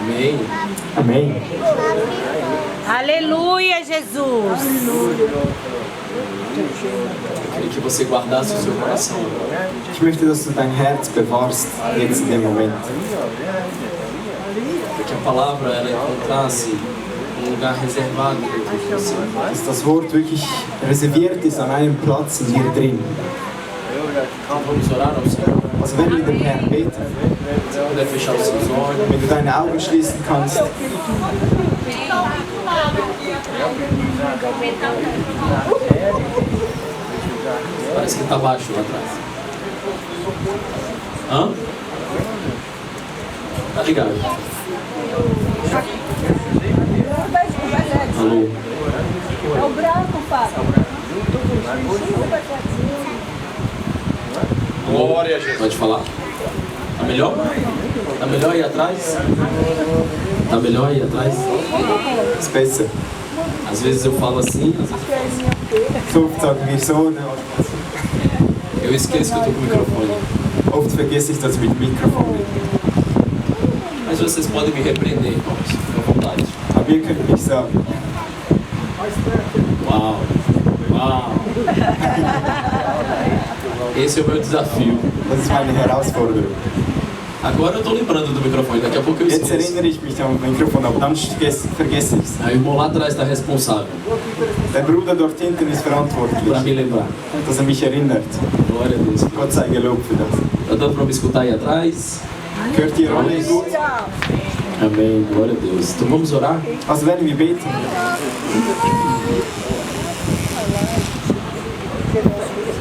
Amém. Amém. Aleluia, Jesus. Eu queria que você guardasse o seu coração. Ich möchte, dass du dein Herz bewahrst, jetzt in dem Moment. Para que a palavra ela encontrasse um lugar reservado dentro de você. Dass das Wort wirklich reserviert ist an einem Platz in dir drin. Então vamos orar ao Senhor. Also wenn wir dem Herrn beten, Você puder fechar os seus olhos. wenn du deine Augen schließen kannst, Parece que está baixo lá atrás. Hã? Tá ligado? Alô? É o branco, Fábio. Glória a Jesus. Pode falar? Tá melhor? Tá melhor aí atrás? Tá melhor aí atrás? ist besser. Às vezes eu falo assim, às vezes So oft sagen wir so, ne? eu esqueço que eu tô com o microfone. Oft vergesse ich, dass ich mit dem Mikrofon bin. Mas vocês podem me repreender, irmãos, fica à vontade. Aber ihr könnt nicht sagen. Uau! Uau! Esse é o meu desafio. Das ist meine Herausforderung. Agora eu tô lembrando do microfone, daqui a pouco eu Jetzt esqueço. erinnere ich mich am Mikrofon, aber dann vergesse ich es. Aí o irmão lá atrás está responsável Der Bruder dort hinten ist para verantwortlich, me lembrar. dass mich erinnert. Glória a Deus. Gott sei gelobt für das. Tá dando para me escutar aí atrás? Hört ihr alle gut? Amém, glória a Deus. Então vamos orar? Also werden wir beten.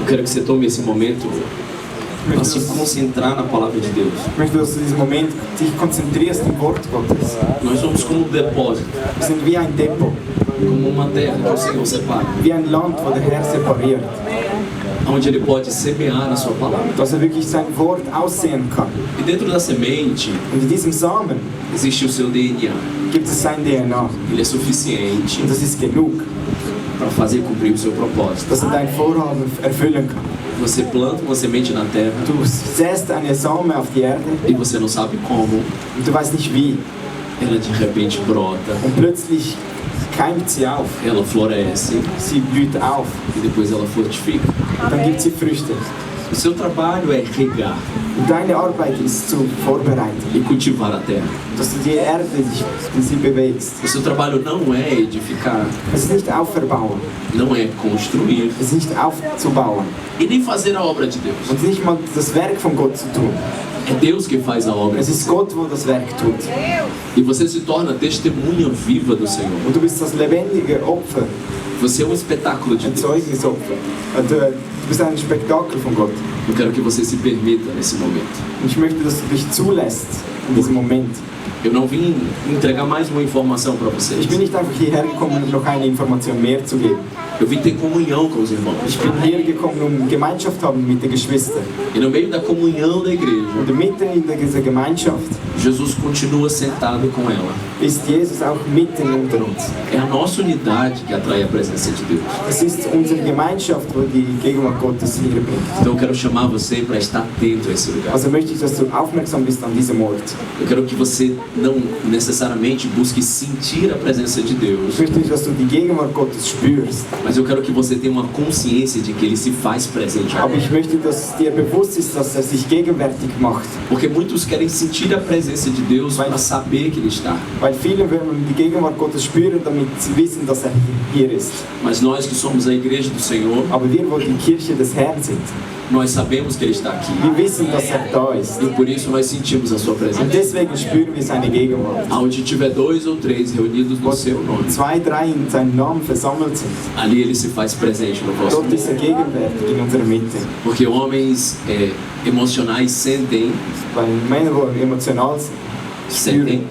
Eu quero que você tome esse momento para se concentrar na palavra de Deus. Ich möchte, dass du diesen Moment dich konzentrierst im Wort Gottes. Nós somos como um depósito, Wir sind wie ein Depot, como uma terra que o Senhor separa, wie ein Land, wo der Herr separiert, onde Ele pode semear a sua palavra. dass er wirklich sein Wort aussehen kann. E dentro da semente Und in diesem Samen existe o seu DNA. gibt es sein DNA. Ele é suficiente Und das ist genug, para fazer cumprir o seu propósito. dass er dein Vorhaben erfüllen kann. Você planta uma semente na terra Du säst eine Same auf die Erde e você não sabe como, und du weißt nicht wie. ela de repente brota, Und plötzlich keimt sie auf, ela floresce sie blüht auf e depois ela frutifica. und dann gibt sie Früchte. O seu trabalho é regar Und deine Arbeit ist zu vorbereiten, e cultivar a terra. dass du die Erde sie bewegst. O seu trabalho não é edificar, Es ist nicht aufverbauen, não é construir es ist nicht aufzubauen e nem fazer a obra de Deus. und nicht mal das Werk von Gott zu tun. É Deus que faz a obra. Es ist Gott, wo das Werk tut. E você se torna testemunha viva do Senhor. Und du bist das lebendige Opfer, Você é um espetáculo de ein Deus. Zeugnisopfer. Und, du bist ein Spektakel von Gott. Eu quero que você se permita nesse momento. Und ich möchte, dass du dich zulässt in diesem Moment. Eu não vim entregar mais uma informação para vocês. Ich bin nicht einfach hierher gekommen, um noch eine Information mehr zu geben. Eu vim ter comunhão com os irmãos. Ich bin hier gekommen, um Gemeinschaft haben mit den Geschwistern. E no meio da comunhão da igreja, Und mitten in dieser Gemeinschaft Jesus continua sentado com ela. ist Jesus auch mitten unter uns. É a nossa unidade que atrai a presença de Deus. Es ist unsere Gemeinschaft, wo die Gegenwart Gottes hier bringt. Então eu quero chamar você para estar atento a esse lugar. Also möchte ich, dass du aufmerksam bist an diesem Ort. Eu quero que você não necessariamente busque sentir a presença de Ich Deus, möchte nicht, dass du die Gegenwart Gottes spürst. mas eu quero que você tenha uma consciência de que Ele se faz presente. Aber ich möchte, dass dir bewusst ist, dass er sich gegenwärtig macht. Porque muitos querem sentir a presença de Deus para saber que Ele está. Weil viele wollen die Gegenwart Gottes spüren, damit sie wissen, dass er hier ist. Mas nós que somos a igreja do Senhor, Aber wir, wo die Kirche des Herrn sind, nós sabemos que Ele está aqui. wir wissen, dass er da ist. E por isso nós sentimos a Sua Und presença. deswegen spüren wir seine Gegenwart. Onde tiver 2 ou 3 reunidos no seu nome, 2, 3 in seinem Namen versammelt sind. ali Ele se faz presente no vosso Gott ist er meio. gegenwärtig in unserer Mitte. Porque homens emocionais sentem, Weil Männer, die emotional sind, sentem,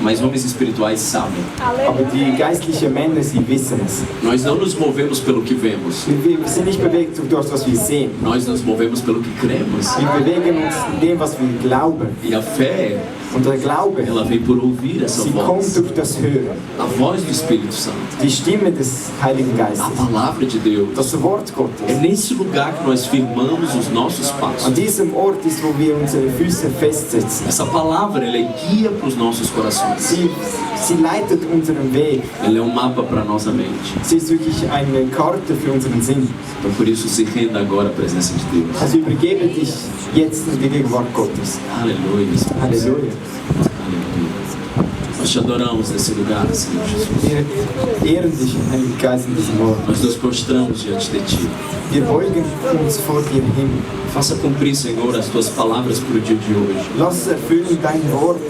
mas homens espirituais sabem. aber die geistlichen Männer, sie wissen es. Nós não nos movemos pelo que vemos, Wir sind nicht bewegt durch das, was wir sehen. nós nos movemos pelo que cremos. Wir bewegen uns in dem, was wir glauben. E a fé Und der Glaube, ela vem por ouvir essa sie kommt voz. durch das Hören. A voz do Espírito Santo. Die Stimme des Heiligen Geistes. A palavra de Deus. Das Wort É Gottes. nesse lugar que nós firmamos os nossos passos. An diesem Ort ist, wo wir unsere Füße festsetzen. Essa palavra, ela é guia para os nossos corações. Sie leitet unseren Weg. Ela é um mapa para a nossa mente. Sie ist wirklich eine Karte für unseren Sinn. Então por isso se renda agora à presença de Deus. Also übergebe dich jetzt in die Gegenwart Gottes. Aleluia. Espírito Santo. Halleluja. Aleluia. Nós te adoramos nesse lugar, Senhor Jesus. Wir ehren dich, Heiliger Geist, in diesem Ort. Nós nos prostramos diante de Ti. Wir beugen uns vor dir hin. Faça cumprir, Senhor, as Tuas palavras para o dia de hoje. Lass es erfüllen dein Wort.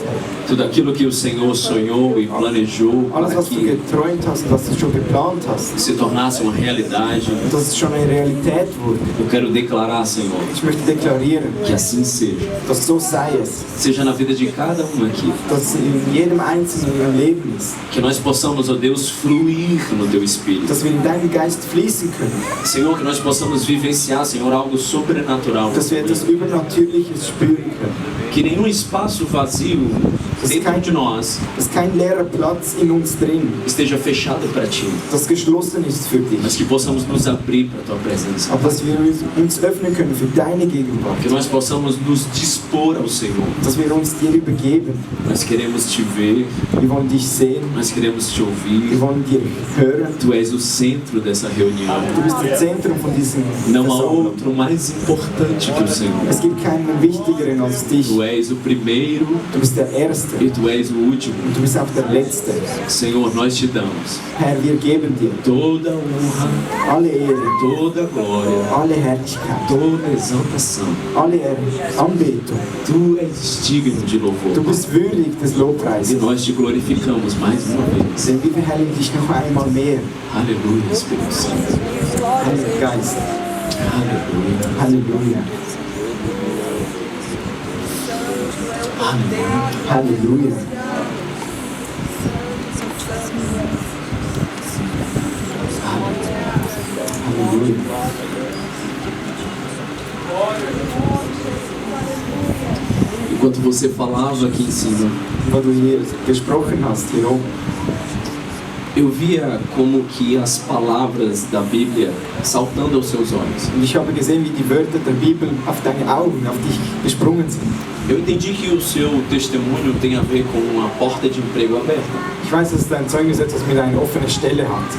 Tudo aquilo que o Senhor sonhou e planejou Alles, para was du que geträumt hast, was du schon geplant hast, se tornasse uma realidade, und dass es schon eine Realität wurde. eu quero declarar, Senhor, Ich möchte deklarieren, que assim seja. dass so sei es. Seja na vida de cada um aqui. Dass in jedem Einzelnen im Leben ist. Que nós possamos, ó Deus, fluir no Teu Espírito. Dass wir in deinen Geist fließen können. Senhor, que nós possamos vivenciar, Senhor, algo sobrenatural. Dass wir etwas Übernatürliches spüren können. Que nenhum espaço vazio dentro de nós Dass kein leerer Platz in uns drin, esteja fechado para Ti. das geschlossen ist für Mas dich. que possamos nos abrir para a Tua presença. Aber dass wir uns öffnen können für deine Gegenwart. Que nós possamos nos dispor ao Senhor. Dass wir uns dir übergeben. Nós queremos Te ver, Wir wollen dich sehen. nós queremos Te Wir ouvir. wollen dir hören. Tu és o centro dessa reunião. Du bist das Zentrum von diesem Não há Versammlung. outro mais importante que o Senhor. Es gibt keinen wichtigeren als dich. Tu és o primeiro Du bist der Erste e Tu és o último. und du bist auch der Letzte. Senhor, nós te damos Herr, wir geben dir toda a honra, alle Ehre, toda a glória, alle Herrlichkeit, toda a exaltação. alle Anbetung. Tu és digno de Du louvor. bist würdig des E Lobpreises. nós te glorificamos mais uma vez. Denn wir verherrlichen dich noch einmal mehr. Aleluia, Espírito Santo. Heiliger Geist. Aleluia. Halleluja. Aleluia. Halleluja. Halleluja. Enquanto você falava aqui em cima, Wo du hier gesprochen hast, hier oben, eu via como que as palavras da Bíblia saltando aos seus olhos. und ich habe gesehen, wie die Wörter der Bibel auf deine Augen, auf dich gesprungen sind. Eu entendi que o seu testemunho tem a ver com uma porta de emprego aberta. Ich weiß, dass dein Zeugnis etwas mit einer offenen Stelle hat.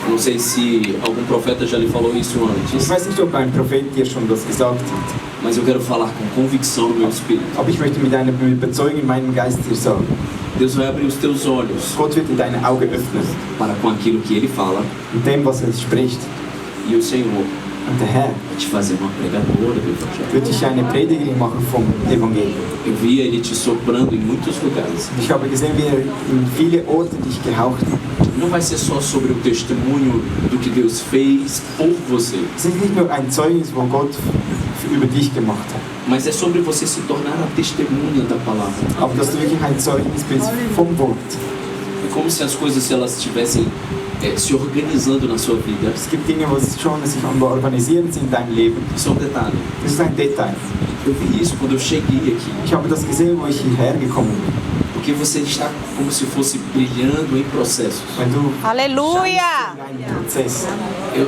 Não sei se algum profeta já lhe falou isso Ich antes, weiß nicht, ob ein Prophet dir schon das gesagt hat, mas eu quero falar com convicção no meu espírito. aber ich möchte mit einer Überzeugung in meinem Geist dir sagen, Deus vai abrir os teus olhos Gott wird dir deine Augen öffnen, para com aquilo que Ele fala in dem, was er spricht. e o Senhor Und der Herr vai te fazer uma pregadora do Evangelho. wird dich eine Predigerin machen vom Evangelium. Eu via Ele te soprando em muitos lugares. Ich habe gesehen, wie er in viele Orte dich gehaucht hat. Não vai ser só sobre o testemunho do que Deus fez por você, Es ist nicht nur ein Zeugnis, wo Gott über dich gemacht hat, mas é sobre você se tornar a testemunha da palavra. aber dass du wirklich ein Zeugnis bist vom Wort. É como se as coisas se elas estivessem se organizando na sua vida. Es gibt Dinge, wo es schon sich am Organisieren sind in deinem Leben. Isso é um detalhe. Das ist ein Detail. Eu vi isso quando eu cheguei aqui. Ich habe das gesehen, wo ich hierher gekommen bin. Porque você está como se fosse brilhando em processos. Weil du Aleluia! in einem Prozess.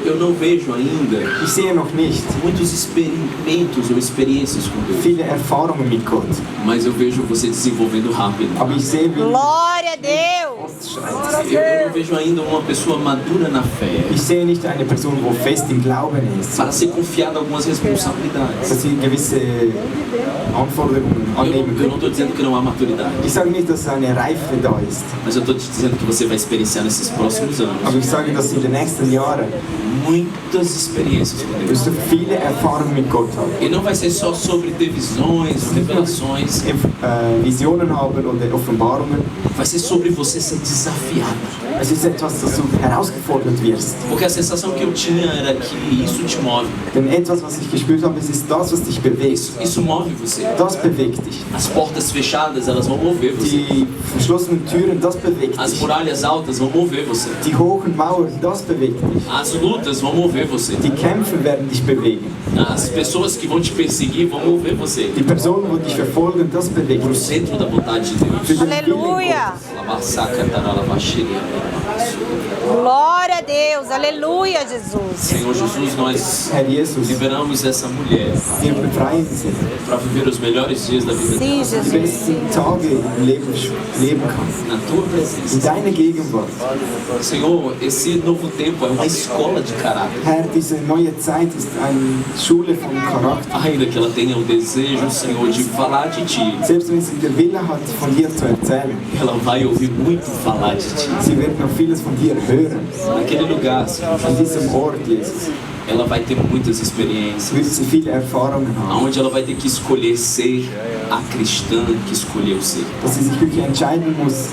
Eu não vejo ainda Ich sehe noch nicht muitos experimentos ou experiências com Deus, viele Erfahrungen mit Gott, mas eu vejo você desenvolvendo rápido. aber ich sehe, wie Glória a Deus! fortschreitet. Eu não vejo ainda uma pessoa madura na fé Ich sehe nicht eine Person, wo fest im Glauben ist, para ser confiada algumas responsabilidades. dass sie gewisse Anforderungen annehmen Eu não können. estou dizendo que não há maturidade, Ich sage nicht, dass eine Reife da ist, mas eu estou te dizendo que você vai experienciar nesses próximos aber anos ich sage, dass in den nächsten Jahren muitas experiências com Deus. wirst du viele Erfahrungen mit Gott haben. E não vai ser só sobre ter visões, revelações, Visionen haben oder Offenbarungen, vai ser sobre você ser desafiado. Es ist etwas, das du herausgefordert wirst. Porque a sensação que eu tinha era que isso te move. Denn etwas, was ich gespürt habe, es ist das, was dich bewegt. Isso move você. Das bewegt dich. As portas fechadas, elas vão mover você. Die verschlossenen Türen, das bewegt As dich. muralhas altas vão mover você. Die hohen Mauern, das bewegt dich. As lutas vão mover você. Die Kämpfe werden dich bewegen. As pessoas que vão te perseguir vão mover você Die Personen, die dich verfolgen, das bewegt para o dich. centro da vontade de Für Deus. den Willen Aleluia. Glória a Deus. Aleluia, Jesus. Senhor Jesus, nós Herr Jesus, liberamos essa mulher wir befreien sie, para viver os melhores dias da vida Sim, dela. die Jesus. besten Tage im Leben leben kann. Na tua In presença. deiner Gegenwart. Senhor, esse novo tempo é uma escola de caráter. Herr, diese neue Zeit ist eine Schule von Charakter. Ainda que ela tenha o desejo, Senhor, de falar de Ti, Selbst wenn sie den Wille hat, von dir zu erzählen, ela vai ouvir muito falar de Ti. sie wird noch vieles von dir hören. Naquele lugar, Senhor, An diesem Ort, Jesus, ela vai ter muitas experiências, wird sie viele Erfahrungen haben. onde ela vai ter que escolher ser a cristã que escolheu ser. Dass sie sich wirklich entscheiden muss,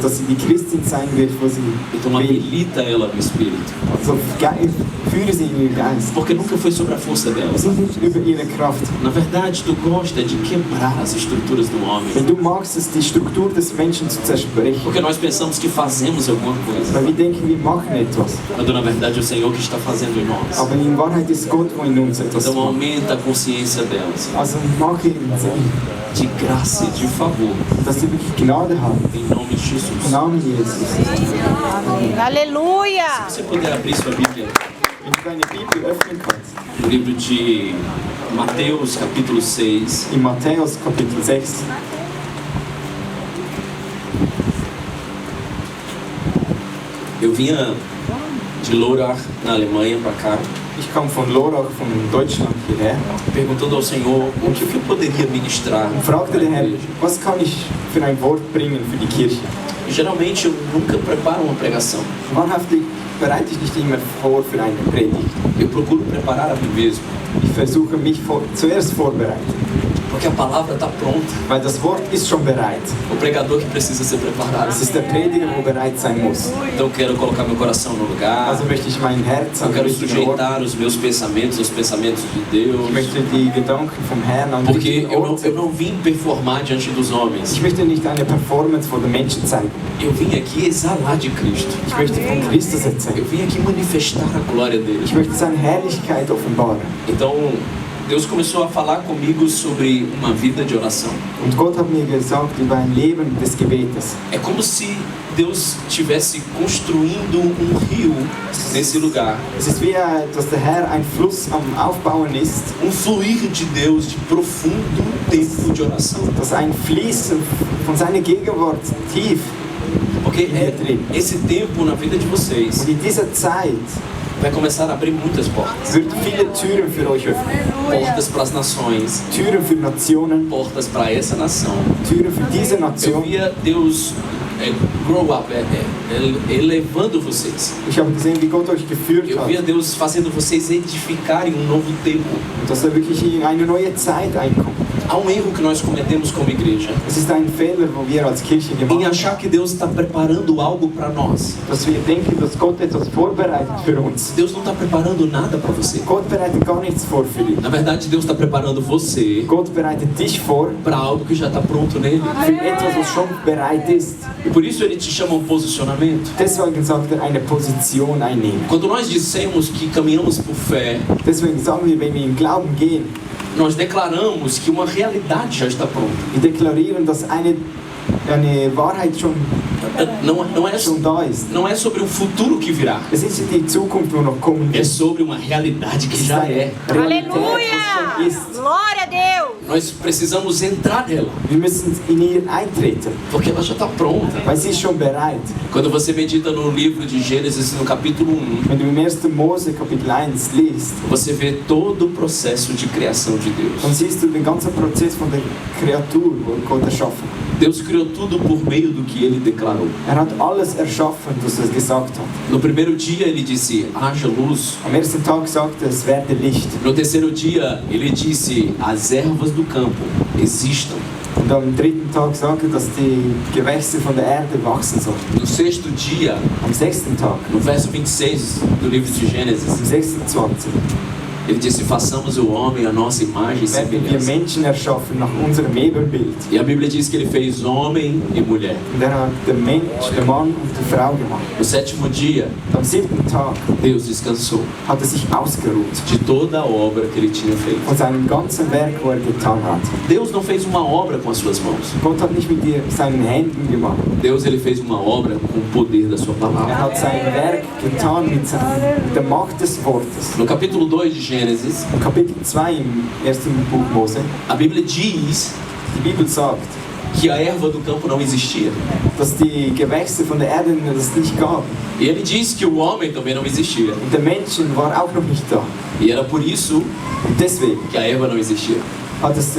dass sie die Christin sein wird, wo sie Então will. habilita ela no Espírito, Also führe sie in ihren Geist. porque nunca foi sobre a força dela. Es ist nicht über ihre Kraft. Na verdade, tu gosta de quebrar as estruturas do homem, Wenn du magst es, die Struktur des Menschen zu zersprechen, porque nós pensamos que fazemos alguma coisa, weil wir denken, wir machen etwas. quando na verdade é o Senhor que está fazendo em nós. Aber in Wahrheit ist Gott, wo in uns etwas Então macht. aumenta a consciência delas, Also mache de graça e de favor, dass sie wirklich Gnade haben. em nome de Jesus. Im Namen Jesus. Amém. Aleluia. Se você puder abrir sua Bíblia Wenn du deine Bibel öffnen kannst, no livro de Mateus, capítulo 6, in Matthäus Kapitel 6, eu vinha de Lorach, na Alemanha, para cá, ich kam von Lorach, von Deutschland hierher, perguntando ao Senhor o que eu poderia ministrar und fragte para a den Herrn, igreja. was kann ich für ein Wort bringen für die Kirche? E, geralmente eu nunca preparo uma pregação. Wahrhaftig bereite ich nicht immer vor für eine Predigt. Eu procuro preparar a mim mesmo, Ich versuche mich zuerst vorbereiten, porque a palavra está pronta. weil das Wort ist schon bereit. O pregador que precisa ser preparado. Es ist der Prediger, wo bereit sein muss. Então eu quero colocar meu coração no lugar. Also möchte ich mein Herz Eu an den quero richtigen Ort, sujeitar os meus pensamentos aos pensamentos de Deus. ich möchte die Gedanken vom Herrn an den Porque richtigen Ort eu setzen. não vim performar diante dos homens. Ich möchte nicht eine Performance vor den Menschen zeigen. Eu vim aqui exalar de Cristo. Ich möchte von Christus erzählen. Eu vim aqui manifestar a glória dele. Ich möchte seine Herrlichkeit offenbaren. Então, Deus começou a falar comigo sobre uma vida de oração. Und Gott hat mir gesagt über ein Leben des Gebetes. É como se Deus estivesse construindo um rio nesse lugar. Es ist wie, dass der Herr ein Fluss am Aufbauen ist, Um fluir de Deus de profundo tempo de oração. dass ein Fließen von seiner Gegenwart tief. Porque esse tempo na vida de vocês Und in dieser Zeit vai começar a abrir muitas portas. wird viele Türen für euch öffnen. Portas para as nações, Türen für Nationen, portas para essa nação. Türen für diese Eu Nation. via Deus grow up, elevando vocês. Ich habe gesehen, wie Gott euch geführt Eu hat. via Deus fazendo vocês edificarem um novo tempo. Und dass er wirklich in eine neue Zeit einkommt. Há um erro que nós cometemos como igreja, Es ist ein Fehler, wo wir als Kirche em gemacht haben, achar que Deus está preparando algo para nós. dass wir denken, dass Gott etwas vorbereitet für uns. Deus não está preparando nada para você. Gott bereitet gar nichts vor für dich. Na verdade, Deus está preparando você Gott bereitet dich vor para algo que já está pronto nele. für etwas, was schon bereit ist. E por isso ele te chama um posicionamento. Deswegen sagt er, eine Position einnehmen. Quando nós dissemos que caminhamos por fé, Deswegen sagen wir, wenn wir im Glauben gehen, nós declaramos que uma realidade já está pronta. wir deklarieren, dass eine Wahrheit schon da ist. Não é sobre um futuro que virá. Es ist nicht die Zukunft, wo noch kommen É wird. sobre uma realidade que Es ist já eine é. Realität, die Aleluia. schon ist. Glória a Deus. Nós precisamos entrar nela, Wir müssen in ihr eintreten, porque ela já está pronta. weil sie ist schon bereit. Quando você medita no livro de Gênesis, no capítulo 1, Wenn du im 1. Mose Kapitel 1 liest, você vê todo o processo de criação de dann Deus. siehst du den ganzen Prozess von der Kreatur, wo Gott erschaffen hat. Deus criou tudo por meio do que ele declarou. Er hat alles erschaffen, was er gesagt hat. No primeiro dia ele disse, haja luz. Am ersten Tag sagte er, es werde Licht. No terceiro dia ele disse, as ervas do campo existam. Und am dritten Tag sagte, dass die Gewächse von der Erde wachsen sollen. No sexto dia, Am sechsten Tag, no verso 26 do livro de am Gênesis, 26. ele disse: façamos o homem a nossa imagem e werden wir semelhança. Menschen erschaffen nach unserem Ebenbild. E a Bíblia diz que ele fez homem e mulher. Und er hat den Mensch, den Mann und die Frau gemacht. No sétimo dia, Und am 7. Tag Deus descansou hat er sich ausgeruht de toda a obra que ele tinha feito. von seinem ganzen Werk, wo er getan hat. Deus não fez uma obra com as suas mãos. Gott hat nicht mit seinen Händen gemacht. Deus ele fez uma obra com o poder da sua Er palavra. hat sein Werk getan mit der Macht des Wortes. No capítulo 2 de Gênesis, Im Kapitel 2 im ersten Buch Mose, a Bíblia diz die Bibel sagt, que a erva do campo não existia. dass die Gewächse von der Erde es nicht gab. E ele diz que o homem também não existia. Und der Menschen war auch noch nicht da. E era por isso Und deswegen que a erva não existia. hat es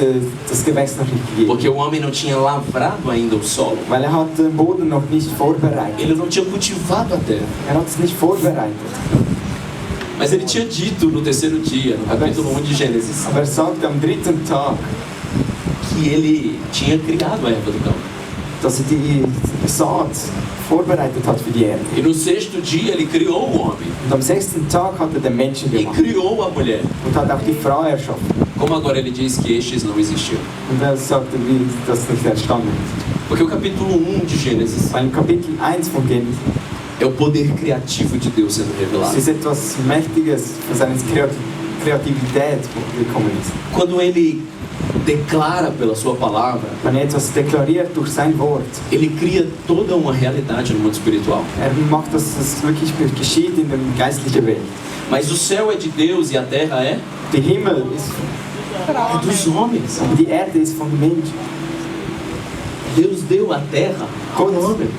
das Gewächs noch nicht gegeben. Porque o homem não tinha lavrado ainda o solo. Weil er hat den Boden noch nicht vorbereitet. Ele não tinha cultivado a terra. Er hat es nicht vorbereitet. Mas ele tinha dito no terceiro dia, no capítulo 1 de Gênesis, Aber er sagte am dritten Tag, que ele tinha criado a erva do campo. dass er die Saat vorbereitet hat für die Erde. E no sexto dia ele criou o homem. Und am 6. Tag hat er den Menschen E gemacht criou a mulher. und hat auch die Frau erschaffen. Como agora ele diz que estes não existiam. Und er sagte, wie das nicht entstanden ist. Porque o capítulo 1 de Gênesis Weil im Kapitel 1 von Genesis é o poder criativo de Deus sendo revelado. ist etwas Mächtiges von seiner Kreativität gekommen ist. Quando ele declara pela sua palavra, Wenn er etwas deklariert durch sein Wort, ele cria toda uma realidade no mundo espiritual. er macht, dass es wirklich geschieht in der geistlichen Welt. Mas o céu é de Deus e a terra é Der Himmel ist, dos homens. aber die Erde ist von Menschen. Deus deu a terra ao homem.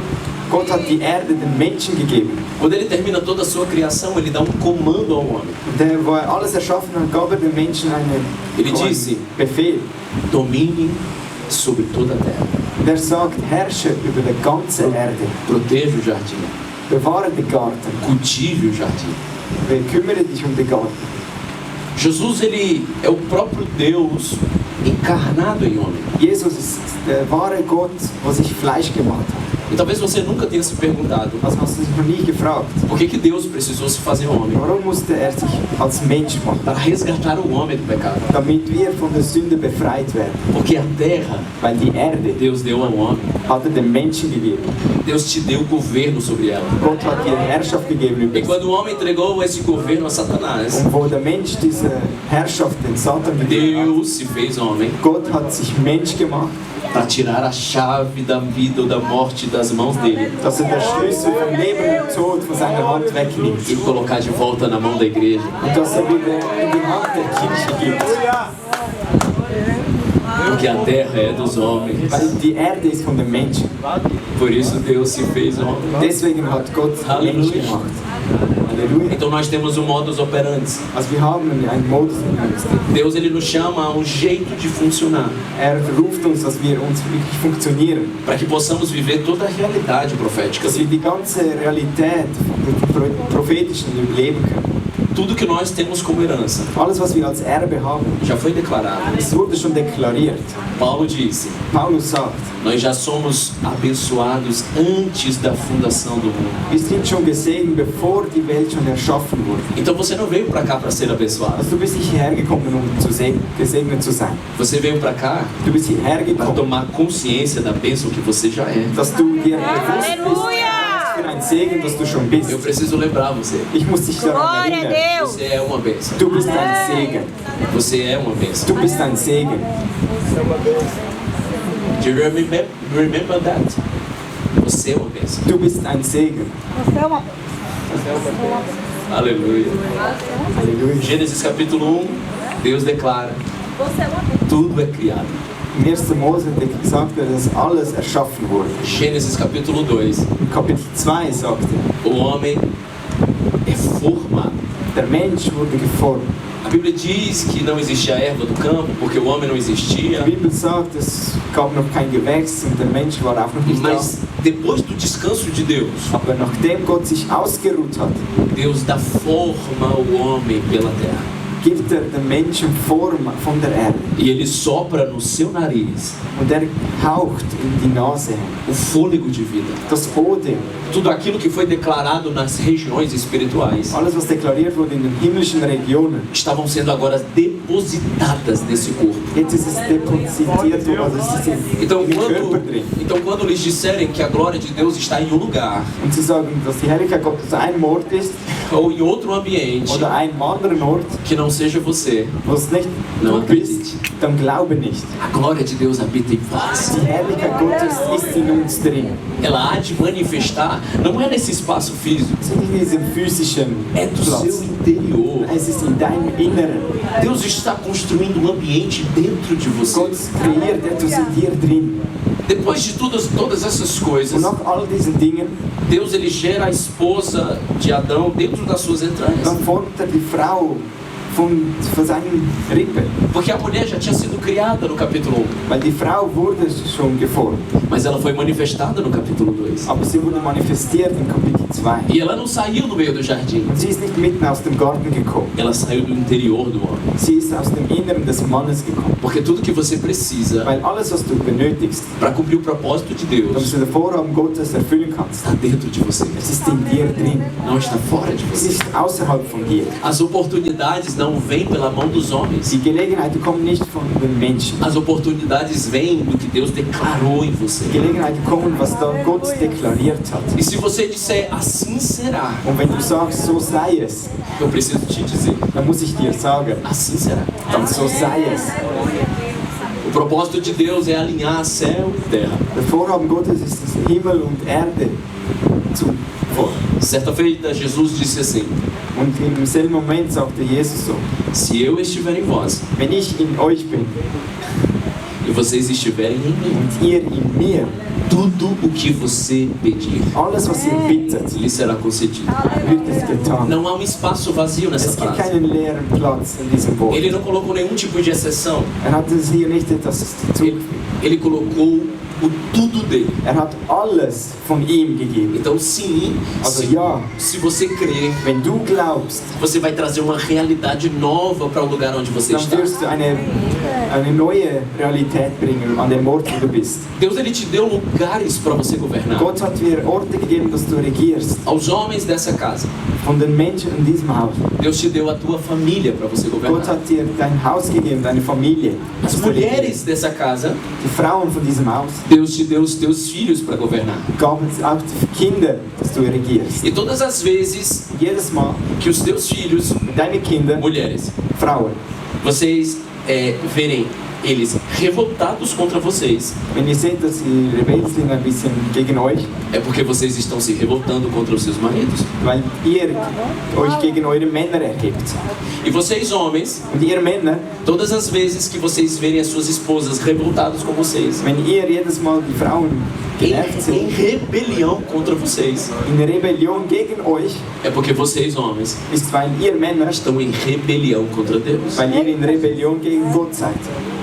Gott hat die Erde den Menschen gegeben. Quando ele termina toda a sua criação, ele dá um comando ao homem. Und wo er alles erschaffen hat, gab er den Menschen Ele disse: einen Befehl. domine sobre toda a terra. Und er sagt, herrsche über die ganze Erde. Proteja o jardim. Bewahre den Garten. Cultive o jardim. Kümmere dich um den Garten. Jesus, ele é o próprio Deus encarnado em homem. Jesus ist der wahre Gott, der sich Fleisch gemacht hat. E talvez você nunca tenha se perguntado Also hast du dich noch nie gefragt, por que Deus precisou se fazer homem? warum musste er sich als Mensch machen? Para resgatar o homem do pecado. Damit wir von der Sünde befreit werden. Porque a terra, Weil die Erde Deus deu ao homem. hat er den Menschen gegeben. Deus te deu governo sobre ela. Gott hat dir Herrschaft gegeben über E sie. quando o homem entregou esse governo a Satanás, Und wo der Mensch diese Herrschaft den Satan gegeben hat, Deus se fez homem Gott hat sich Mensch gemacht, para tirar a chave da vida ou da morte das mãos dele dass er den Schlüssel vom Leben und Tod von seiner Hand wegnimmt. e colocar de volta na mão da igreja. Und dass er wieder in die Hand der Kirche gibt. Porque a terra é dos homens. Weil die Erde ist von den Menschen. Por isso Deus se fez homem. Deswegen hat Gott Mensch Halleluja. gemacht. Halleluja. Então nós temos um modus operandi. Also wir haben einen Modus in uns. Deus ele nos chama a um jeito de funcionar, Er ruft uns, dass wir uns wirklich funktionieren. para que possamos viver toda a realidade profética. Dass wir die ganze Realität vom prophetischen leben können. Tudo que nós temos como herança Alles, was wir als Erbe haben, já foi declarado. es wurde schon deklariert. Paulo disse: Paulus sagt, nós já somos abençoados antes da fundação do mundo. wir sind schon gesegnet, bevor die Welt schon erschaffen wurde. Então você não veio para cá para ser abençoado. Also du bist nicht hierher gekommen, um gesegnet zu sein. Você veio para cá Du bist hierher para gekommen, tomar consciência da bênção que você já é. dass du dir bewusst bist, Aleluia! für ein Segen, dass du schon bist. Eu preciso lembrar você. Ich muss dich daran Glória a erinnern. Deus! Você é uma bênção. Du bist ein Segen. Você é uma bênção. Du bist ein Segen. Do you remember that? Você é uma bênção. Du bist ein Segen. Aleluia. Halleluja. Gênesis capítulo 1, Deus declara: tudo é criado. Im 1. Mose sagt er, dass alles erschaffen wurde. Gênesis capítulo 2, Im Kapitel 2 sagt er, o homem é formado. der Mensch wurde geformt. A Bíblia diz que não existia a erva do campo porque o homem não existia. Die Bibel sagt, es gab noch kein Gewächs und der Mensch war auch noch nicht da. Mas depois do descanso de Deus, Aber nachdem Gott sich ausgeruht hat, Deus dá forma ao homem pela terra. gibt den Menschen Form von der Erde. E Ele sopra no seu nariz Und haucht in die Nase o fôlego de vida. das Odem. Tudo aquilo que foi declarado nas regiões espirituais Alles, was deklariert wurde in den himmlischen Regionen. estavam sendo agora depositadas nesse corpo. Jetzt ist es depositiert, also es ist Então im Körper drin. quando lhes disserem que a glória de Deus está em um lugar Und sie sagen, dass die Herrlichkeit Gottes an einem Ort ist ou em outro ambiente oder an einem anderen Ort, que não seja você, wo es nicht Não du bist, dann glaube nicht. a glória de Deus habita em vós. Die Herrlichkeit Gottes ist in uns drin. Ela há de manifestar, não é nesse espaço físico, Es ist nicht in diesem physischen é do seu Platz. interior. Es ist in deinem Inneren. Deus está construindo um ambiente dentro de você. Gott kreiert etwas in dir drin. Depois de todas essas coisas, Und nach all diesen Dingen, Deus ele gera a esposa de Adão dentro das suas entranhas. dann formt die Frau von seinen Rippen. Porque a mulher já tinha sido criada no capítulo 1, Weil die Frau wurde schon geformt. mas ela foi manifestada no capítulo 2. Aber sie wurde manifestiert in Kapitel 2. E ela não saiu no meio do jardim, Und sie ist nicht mitten aus dem Garten gekommen. ela saiu do interior do homem. Sie ist aus dem Inneren des Mannes gekommen. Porque tudo que você precisa Weil alles, was du benötigst, para cumprir o propósito de damit Deus du den Vorhaben Gottes erfüllen kannst, está dentro de você, es ist in dir drin. não está fora de Es você. ist außerhalb von dir. As oportunidades não vêm pela mão dos homens. Die Gelegenheiten kommen nicht von den Menschen. As oportunidades vêm do que Deus declarou em você. Die Gelegenheiten kommen, was da Gott deklariert hat. E se você disser assim será, Und wenn du sagst, so sei es, eu preciso te dizer, dann muss ich dir sagen, assim será. dann so sei es. O propósito de Deus é alinhar céu e terra. Der Vorhaben Gottes ist es, Himmel und Erde zu formen. Certa feita, Jesus disse assim: Und im selben Moment sagte Jesus so, se eu estiver em vós wenn ich in euch bin e vocês estiverem em mim, und ihr in mir, tudo o que você pedir alles was ihr bittet, lhe será concedido. wird es getan. Não há um espaço vazio nessa Es gibt frase. keinen leeren Platz in diesem Wort. Ele não colocou nenhum tipo de exceção. Hat es hier nicht etwas Ele, ele colocou o tudo dele. hat alles von ihm gegeben. Então, sim, Also se, ja, se você crer, wenn du glaubst, você vai trazer uma realidade nova para o lugar onde você dann está. wirst du eine neue Realität bringen an dem Ort, wo du bist. Deus ele te deu lugares para você governar. Gott hat dir Orte gegeben, dass du regierst. Aos homens dessa casa, Von den Menschen in diesem Haus. Deus te deu a tua família para você Gott governar. hat dir dein Haus gegeben, deine Familie. As mulheres dessa casa, Die Frauen von diesem Haus Deus te deu os teus filhos para governar. gaben auch die Kinder, dass du regierst. E todas as vezes Jedes Mal, que os teus filhos, deine Kinder, mulheres, Frauen, vocês verem eles revoltados contra vocês, wenn ihr seht, dass sie rebellisch sind ein bisschen gegen euch, é porque vocês estão se revoltando contra os seus maridos. weil ihr euch gegen eure Männer erhebt. E vocês homens, Und ihr Männer, todas as vezes que vocês verem as suas esposas revoltadas com vocês, wenn ihr jedes Mal die Frauen genervt em sind, rebelião contra vocês, in Rebellion gegen euch, é porque vocês homens ist, weil ihr Männer, estão em rebelião contra Deus, weil ihr in Rebellion gegen Gott seid.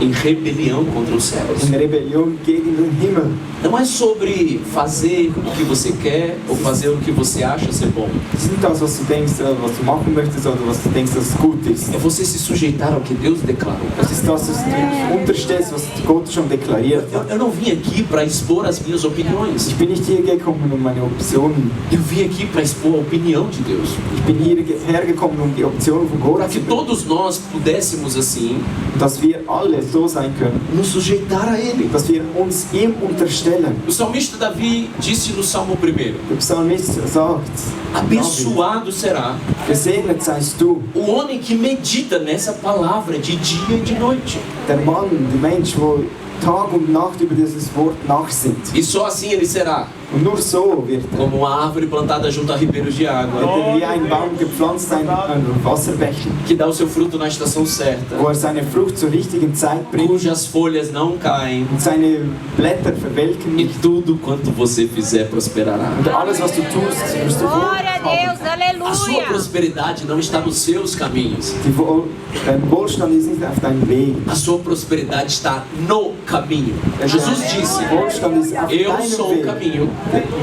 em rebelião contra os céus. In Rebellion gegen den Himmel. Não é sobre fazer o que você quer ou fazer o que você acha ser bom. Das ist nicht das, was du denkst, was du machen möchtest oder was du denkst, dass gut ist. É você se sujeitar ao que Deus declarou. Das ist das, was du unterstehst, was Gott schon deklariert hat. Eu não vim aqui para expor as minhas opiniões. Ich bin nicht hier gekommen, um meine Optionen. Eu vim aqui para expor a opinião de Deus. Ich bin hierher gekommen, um die Optionen von Para Gott que zu bringen. todos nós pudéssemos assim Dass wir alle so sein können, nos sujeitar a Ele. dass wir uns ihm unterstellen. O salmista Davi disse no Salmo 1: Der Psalmist sagt, abençoado será gesegnet seist du, o homem que medita nessa palavra de dia e de noite. der Mann, der Mensch, wo Tag und Nacht über dieses Wort nachsinnt. E só assim ele será Und nur so wird er. como uma árvore plantada junto a ribeiros de água, Wie ein Baum gepflanzt sein an Wasserbächen, que dá o seu fruto na estação certa, wo seine Frucht zur richtigen Zeit bringt cujas folhas não caem, und seine Blätter verwelken e nicht. tudo quanto você fizer prosperará. Und alles, was du tust, wirst du Glória a Deus, haben. A sua aleluia. prosperidade não está nos seus caminhos. Dein Wohlstand ist nicht auf deinem Weg. A sua prosperidade está no caminho. Jesus disse: Wohlstand ist auf eu deinem sou o Weg. caminho,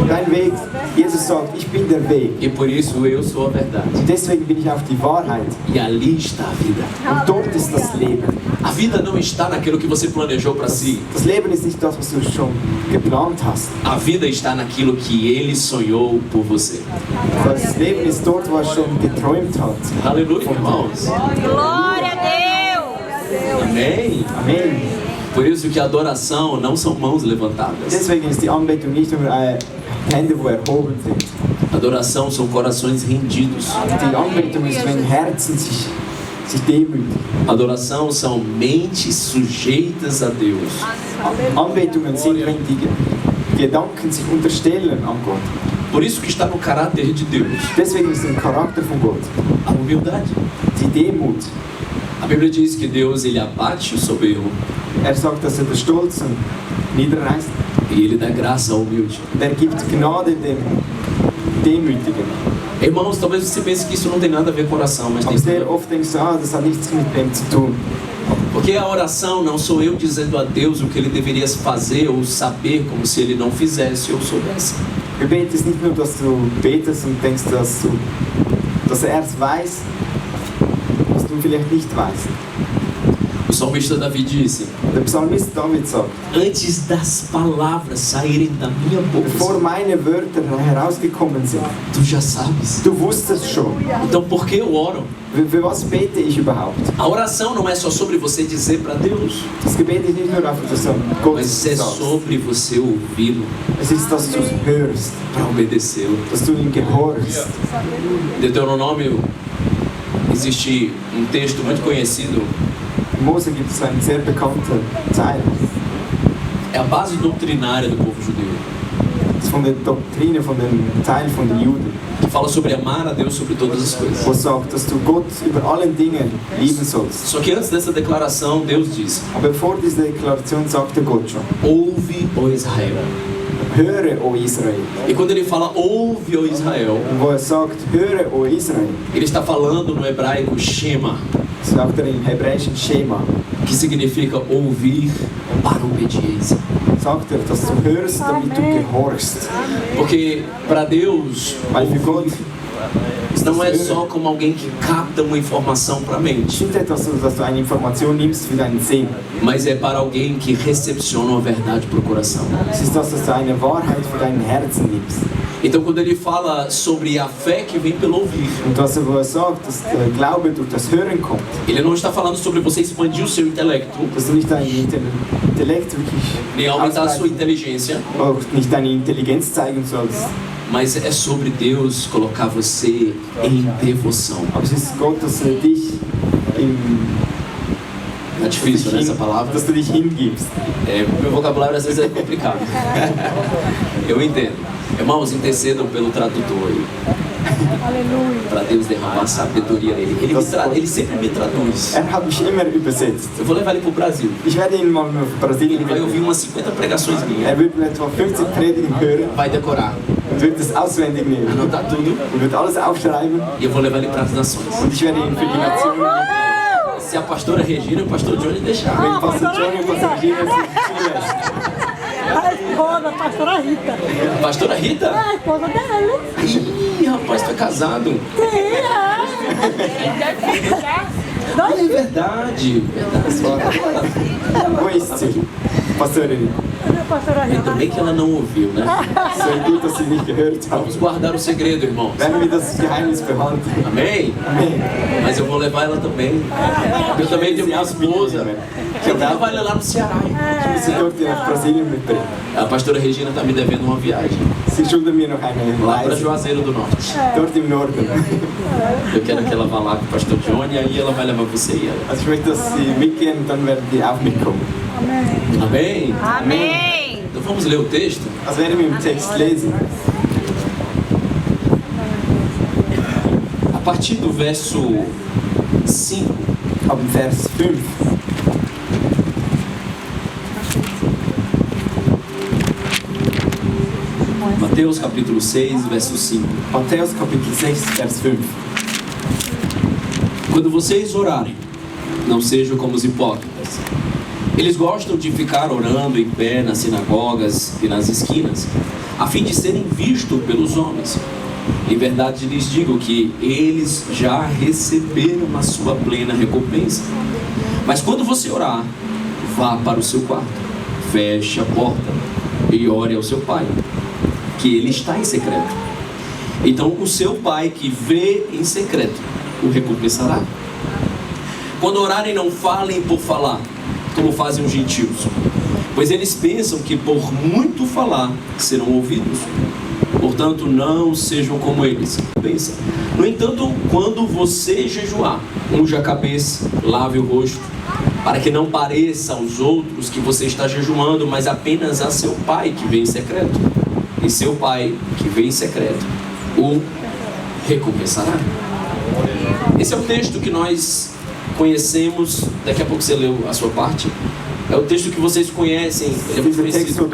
dein Weg. Jesus sagt, ich bin der Weg. E por isso eu sou a verdade. Und deswegen bin ich auch die Wahrheit. E ali está a vida. Und dort ist das Leben. A vida não está naquilo que você planejou para si. Das Leben ist nicht das, was du schon geplant hast. A vida está naquilo que Ele sonhou por você. Das Leben ist dort, was er schon geträumt hat. Aleluia, irmãos. Glória a Deus. Amém. Amen. Por isso que a adoração não são mãos levantadas. Deswegen ist die Anbetung nicht nur Hände, wo erhoben sind. Adoração são corações rendidos. Die Anbetung ist, wenn Herzen sich demütigen. Adoração são mentes sujeitas a Deus. Anbetungen sind, wenn die Gedanken sich unterstellen an Gott. Por isso que está no caráter de Deus. Deswegen ist im Charakter von Gott A humildade. die Demut. A Bíblia diz que Deus ele abate o soberbo Er sagt, dass er den Stolzen niederreißt. e ele dá graça ao humilde. Und er gibt Gnade dem Demütigen. Irmãos, talvez você pense que isso não tem nada a ver com oração, mas Aber tem sehr tudo. oft denkst du, das hat nichts mit dem zu tun. Porque a oração não sou eu dizendo a Deus o que ele deveria fazer ou saber como se ele não fizesse ou soubesse. Gebet ist nicht nur, dass du betest und denkst, dass er es weiß, was du vielleicht nicht weißt. O salmista Davi disse: Der Psalmist David sagt, antes das palavras saírem da minha boca, bevor meine Wörter herausgekommen sind, tu já sabes. du wusstest schon. Então por que eu oro? Für was bete ich überhaupt? A oração não é só sobre você dizer para Deus, Das Gebet ist nicht nur einfach, dass du Gott mas é sagst. sobre você ouvi-lo Es ist, dass du es hörst, para obedecê-lo. dass du ihm gehorchst. Deuteronômio, existe um texto muito conhecido, In Mose gibt es einen sehr bekannten Teil. é a base doutrinária do povo judeu, Das ist von der Doktrine, von dem Teil von den Juden, que fala sobre amar a Deus sobre todas as coisas. wo es sagt, dass du Gott über allen Dingen lieben sollst. Só que antes dessa declaração, Deus disse: Aber vor dieser Deklaration sagte Gott schon, ouve, ó Israel. höre, o Israel. E quando ele fala ouve, ó Israel, Und wo er sagt, höre, o Israel, ele está falando no hebraico Shema, sagt er im hebräischen Schema, que significa ouvir para obediência. sagt er, dass du hörst, damit du gehorchst. Porque para Deus, Weil für Gott não é só como alguém que capta uma informação para a mente, nicht etwas, dass du eine Information nimmst für deinen Sinn. mas é para alguém que recepciona uma verdade para o coração. Es ist das, dass du eine Wahrheit für deinen Herzen nimmst. Então quando ele fala sobre a fé que vem pelo ouvir, Und dass er, wo er sagt, dass der Glaube durch das Hören kommt, ele não está falando sobre você expandir o seu intelecto, dass du nicht dein Intellekt wirklich nem aumentar a sua ausbreiten, inteligência, auch nicht deine Intelligenz zeigen sollst. mas é sobre Deus colocar você em devoção. Aber es ist Gott, dass er dich Tá difícil, né, essa palavra? dass du dich hingibst. Meu vocabulário às vezes é complicado. Eu entendo. Irmãos, intercedam pelo tradutor aí. Para Deus derramar sabedoria nele. Ele sempre me traduz. Er hat mich immer übersetzt. Eu vou levar ele pro Brasil. Ich werde ihn mal nach Brasilien Ele vai ouvir mitnehmen. umas 50 pregações minhas. Er wird etwa 50 Predigen hören Vai decorar. und wird es auswendig nehmen. Anotar tudo. Und wird alles aufschreiben E eu vou levar ele para as nações. und ich werde ihn für die Nationen mitnehmen. Se a pastora Regina e o pastor Johnny deixar. Wenn Pastor Johnny und Pastor Regina es zulässt. A esposa, a pastora Rita. Pastora Rita? É a esposa dele. Ih, rapaz, tu é casado. Sim, É verdade. Wo ist sie? Pastorin. A pastora Ainda Rita. bem que ela não ouviu, né? So gut, dass sie nicht gehört haben. Vamos guardar o segredo, irmãos. Werden wir das Geheimnis behalten? Amém? Amém. Mas eu vou levar ela também. Eu também tenho minha esposa. Que ela vai lá no Ceará. Sie durfte nach Brasilien mitbringen. A pastora Regina está me devendo uma viagem. Sie schulden mir noch eine Lá para Reise. Juazeiro do Norte. Dort im Norden. Eu quero que ela vá lá com o pastor Johnny, aí ela vai levar você e ela. Also ich möchte, dass sie mitgehen und dann werden die auch mitkommen. Amém? Amém. Então vamos ler o texto? Also werden wir im Text lesen. A partir do verso 5, Ab dem Vers 5. Mateus capítulo 6, verso 5. Matthäus Kapitel 6, Vers 5. Quando vocês orarem, não sejam como os hipócritas. Eles gostam de ficar orando em pé nas sinagogas e nas esquinas, a fim de serem vistos pelos homens. Em verdade lhes digo que eles já receberam a sua plena recompensa. Mas quando você orar, vá para o seu quarto, feche a porta e ore ao seu pai, que ele está em secreto. Então o seu pai que vê em secreto o recompensará. Quando orarem, não falem por falar, como fazem os gentios, pois eles pensam que por muito falar serão ouvidos. Portanto, não sejam como eles. Pensa. No entanto, quando você jejuar, unja a cabeça, lave o rosto, para que não pareça aos outros que você está jejuando, mas apenas a seu pai que vem em secreto. E seu pai que vem em secreto o recompensará. Esse é o texto que nós conhecemos. Daqui a pouco você leu a sua parte. É o texto que vocês conhecem. Ele é muito conhecido.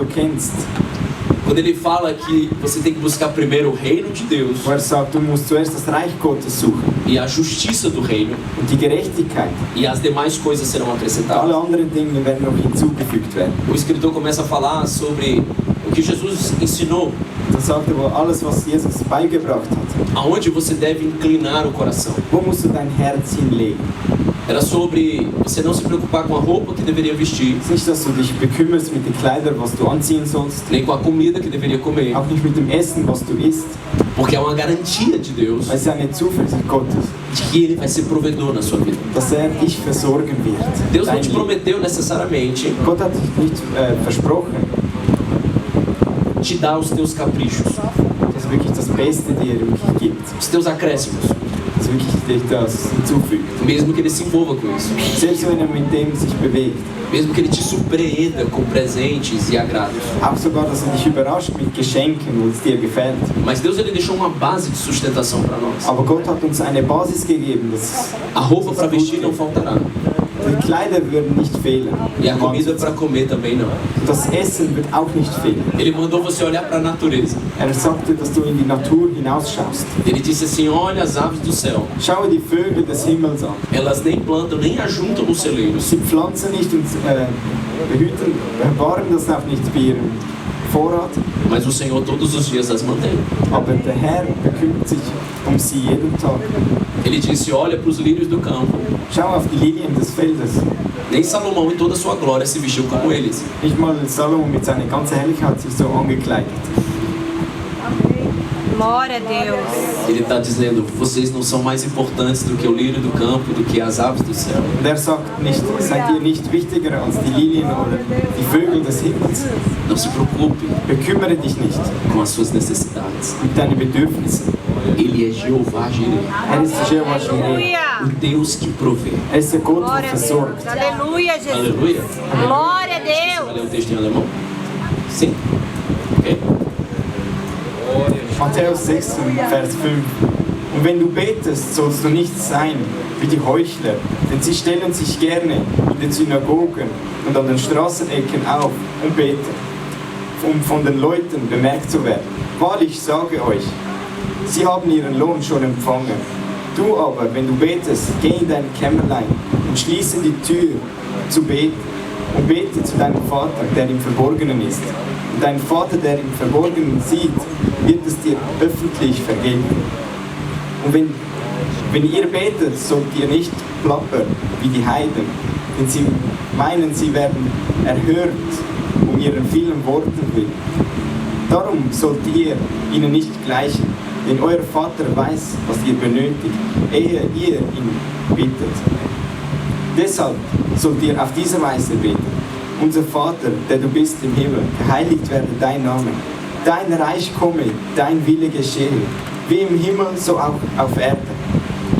Quando ele fala que você tem que buscar primeiro o reino de Deus, Wo sagt, du musst zuerst das Reich Gottes suchen e a justiça do reino, und die Gerechtigkeit. e as demais coisas serão Alle acrescentadas. anderen Dinge werden noch hinzugefügt werden. O escritor começa a falar sobre o que Jesus ensinou, Dann sagt er, alles, was Jesus beigebracht hat. aonde você deve inclinar o coração. Wo musst du dein Herz hinlegen? Era sobre você não se preocupar com a roupa que deveria vestir, Es ist nicht, dass du dich bekümmerst mit den Kleidern, was du anziehen sollst, nem com a comida que deveria comer, auch nicht mit dem Essen, was du isst, porque é uma garantia de Deus weil es ist eine Zuversicht Gottes, de que Ele vai ser provedor na sua vida. dass dich versorgen wird. Deus não Dein te Leben. prometeu necessariamente Gott hat dich nicht versprochen, te dar os teus caprichos, dass wirklich das Beste dir wirklich gibt, os teus acréscimos, dass wirklich dich das hinzufügt. mesmo que Ele se envolva com isso, Selbst wenn er mit dem sich bewegt, mesmo que Ele te surpreenda com presentes e agrados. auch sogar, dass er dich überrascht mit Geschenken, wo es dir gefällt. Mas Deus Ele deixou uma base de sustentação para nós. Aber Gott hat uns eine Basis gegeben, dass A roupa para vestir não faltará, die Kleider würden nicht fehlen. e a comida para comer também não. Das Essen wird auch nicht fehlen. Ele mandou você olhar para a natureza. Er sagte, dass du in die Natur hinausschaust. Ele disse assim: olha as aves do céu, Schaue die Vögel des Himmels an. elas nem plantam nem ajuntam nos celeiros, Sie pflanzen nicht und bewahren das auch nicht bei ihrem Vorrat, mas o Senhor todos os dias as mantém. aber der Herr bekümmert sich um sie jeden Tag. Ele disse: olha para os lírios do campo, Schau auf die Lilien des Feldes. nem Salomão em toda a sua glória se vestiu como eles. Nicht mal Salomon mit seiner ganzen Herrlichkeit hat sich so angekleidet. Glória a Deus. Ele está dizendo: vocês não são mais importantes do que o lírio do campo, do que as aves do céu. Und er sagt nicht, seid ihr nicht wichtiger als die Lilien oder die Vögel des Himmels? Não se preocupe Bekümmere dich nicht com as suas necessidades. mit deinen Bedürfnissen. Ele é Jeová Jireh, Er ist der Jehovah Jireh. Aleluia. o Deus que provê. Er ist der Gott, der Glória a versorgt. Deus. Aleluia, Jesus. Aleluia. Glória a Vai Deus. ler o texto em alemão? Sim? Ok? Matthäus 6, Vers 5. Und wenn du betest, sollst du nicht sein wie die Heuchler, denn sie stellen sich gerne in den Synagogen und an den Straßenecken auf und beten, um von den Leuten bemerkt zu werden. Wahrlich, ich sage euch, sie haben ihren Lohn schon empfangen. Du aber, wenn du betest, geh in dein Kämmerlein und schließe die Tür zu beten und bete zu deinem Vater, der im Verborgenen ist. Und dein Vater, der im Verborgenen sieht, wird es dir öffentlich vergeben. Und wenn ihr betet, sollt ihr nicht plappern wie die Heiden, denn sie meinen, sie werden erhört um ihren vielen Worten willen. Darum sollt ihr ihnen nicht gleichen, denn euer Vater weiß, was ihr benötigt, ehe ihr ihn bittet. Deshalb sollt ihr auf diese Weise beten. Unser Vater, der du bist im Himmel, geheiligt werde dein Name. Dein Reich komme, dein Wille geschehe, wie im Himmel, so auch auf Erden.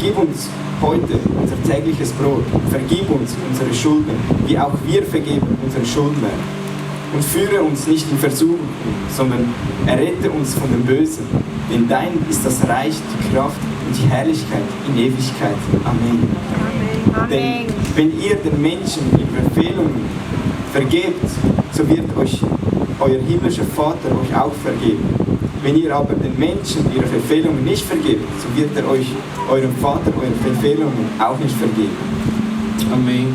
Gib uns heute unser tägliches Brot. Vergib uns unsere Schulden, wie auch wir vergeben unseren Schuldnern. Und führe uns nicht in Versuchung, sondern errette uns von dem Bösen. Denn dein ist das Reich, die Kraft und die Herrlichkeit in Ewigkeit. Amen. Denn Amém. wenn ihr den Menschen ihre Verfehlungen vergebt, so wird euch euer himmlischer Vater euch auch vergeben. Wenn ihr aber den Menschen ihre Verfehlungen nicht vergebt, so wird er euch, eurem Vater, eure Verfehlungen auch nicht vergeben. Amém.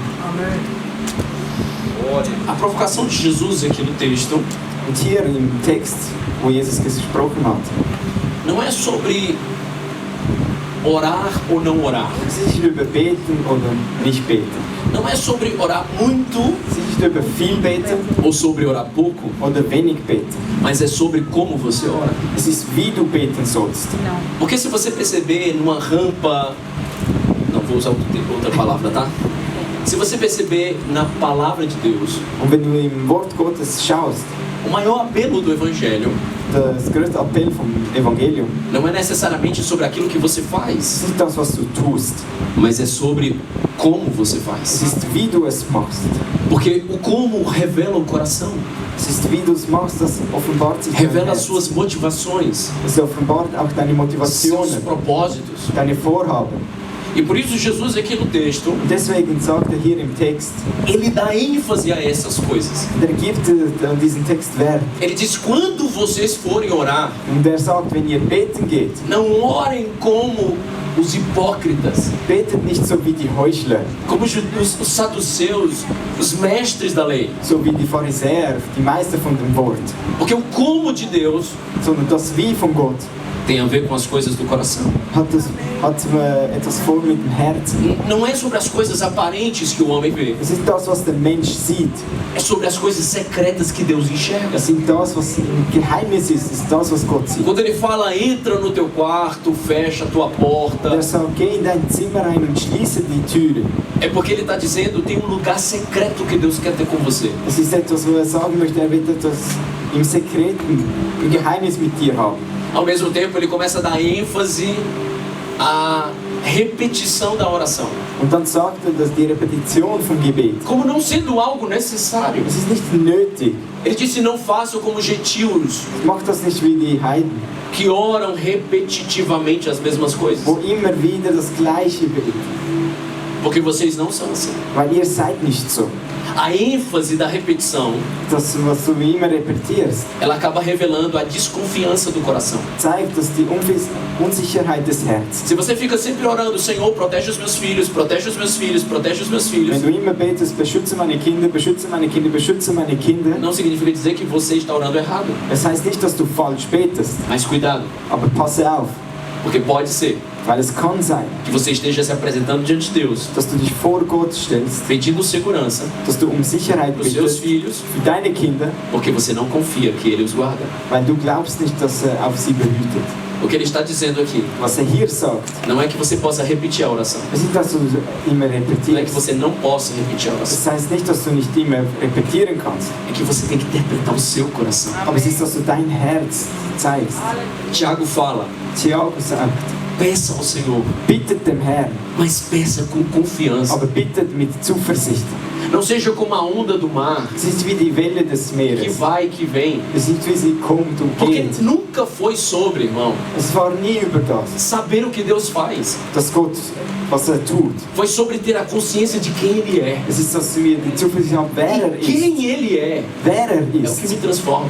A provocação de Jesus aqui no texto Und hier im Text, wo Jesus gesprochen hat, não é sobre orar ou não orar. es ist nicht über beten oder nicht beten. Não é sobre orar muito Es ist nicht über viel beten ou sobre orar pouco, oder wenig beten. mas é sobre como você ora. Es ist, wie du beten sollst. Porque se você perceber numa rampa, não vou usar outra palavra, tá? Se você perceber na palavra de Deus, Und wenn du im Wort Gottes schaust, o maior apelo do Evangelho das größte Appell vom Evangelium, não é necessariamente sobre aquilo que você es faz, ist nicht das, was du tust. mas é sobre como você Es faz. ist, wie du es machst. Porque o como revela o coração, Es ist, wie du es machst, das offenbart sich dein revela as Herz. suas motivações, Es offenbart auch deine seus Motivationen, propósitos. deine Vorhaben. E por isso Jesus aqui no texto, Und deswegen sagt er hier im Text, ele dá ênfase a essas coisas. und er gibt diesen Text Wert. Ele diz, quando vocês forem orar, Und er sagt, wenn ihr beten geht, não orem como os hipócritas, betet nicht so wie die Heuchler, como os saduceus, os mestres da lei. so wie die Pharisäer, die Meister von dem Wort, Porque o como de Deus sondern das Wie von Gott tem a ver com as coisas do coração. hat etwas vor mit dem Herzen. Não é sobre as coisas aparentes que o homem vê. Es ist das, was der Mensch sieht. É sobre as coisas secretas que Deus enxerga. Es ist das, was ein Geheimnis ist. Es ist das, was Gott sieht. Quando ele fala, entra no teu quarto, fecha a tua Und porta, er sagt, geh in dein Zimmer rein und schließe die Türe. é porque ele está dizendo, tem um lugar secreto que Deus quer ter com você. Es ist etwas, wo er sagen möchte, er wird etwas im Sekreten, im Geheimnis mit dir haben. Ao mesmo tempo, ele começa a dar ênfase à repetição da oração. Und dann sagt er, dass die Repetition vom Gebet, Como não sendo algo necessário. es ist nicht nötig. Ele disse, não façam como gentios, Macht das nicht wie die Heiden, que oram repetitivamente as mesmas coisas. wo immer wieder das Gleiche beten. Porque vocês não são assim. Weil ihr seid nicht so. A ênfase da repetição, Das, was du immer repetierst, ela acaba revelando a desconfiança do coração. zeigt, dass die Unsicherheit des Herzens. Se você fica sempre orando, Senhor, protege os meus filhos, protege os meus filhos, protege os meus filhos, Wenn du immer betest, beschütze meine Kinder, beschütze meine Kinder, beschütze meine Kinder, não significa dizer que você está orando errado. das heißt nicht, dass du falsch betest, Mas cuidado, aber passe auf, porque pode ser weil es kann sein, que você esteja se apresentando diante de Deus, dass du dich vor Gott stellst, pedindo segurança dass du Sicherheit para os seus bittest filhos, für deine Kinder, porque você não confia que Ele os guarda. weil du glaubst nicht, dass er auf sie behütet. O que Ele está dizendo aqui Was er hier sagt, não é que você possa repetir a oração, es ist nicht, dass du immer não é que repetierst. você não possa repetir a oração, Das heißt nicht, dass du nicht immer repetieren kannst, é que você tem que interpretar o seu coração. aber es ist, dass du dein Herz zeigst. Tiago fala, Tiago sagt, peça ao Senhor, bittet dem Herrn, mas peça com confiança. aber bittet mit Zuversicht. Não seja como a onda do mar, Es ist wie die Welle des que Meeres. vai e que vem. Es ist wie sie kommt und Porque geht. nunca foi sobre, irmão, Es war nie über das, saber o que Deus faz. dass Gott, was er tut. Foi sobre ter a consciência de quem Ele é. Es ist, dass wir die Zuversicht haben, wer er ist. Quem Ele é, Wer er é o que ist. me transforma.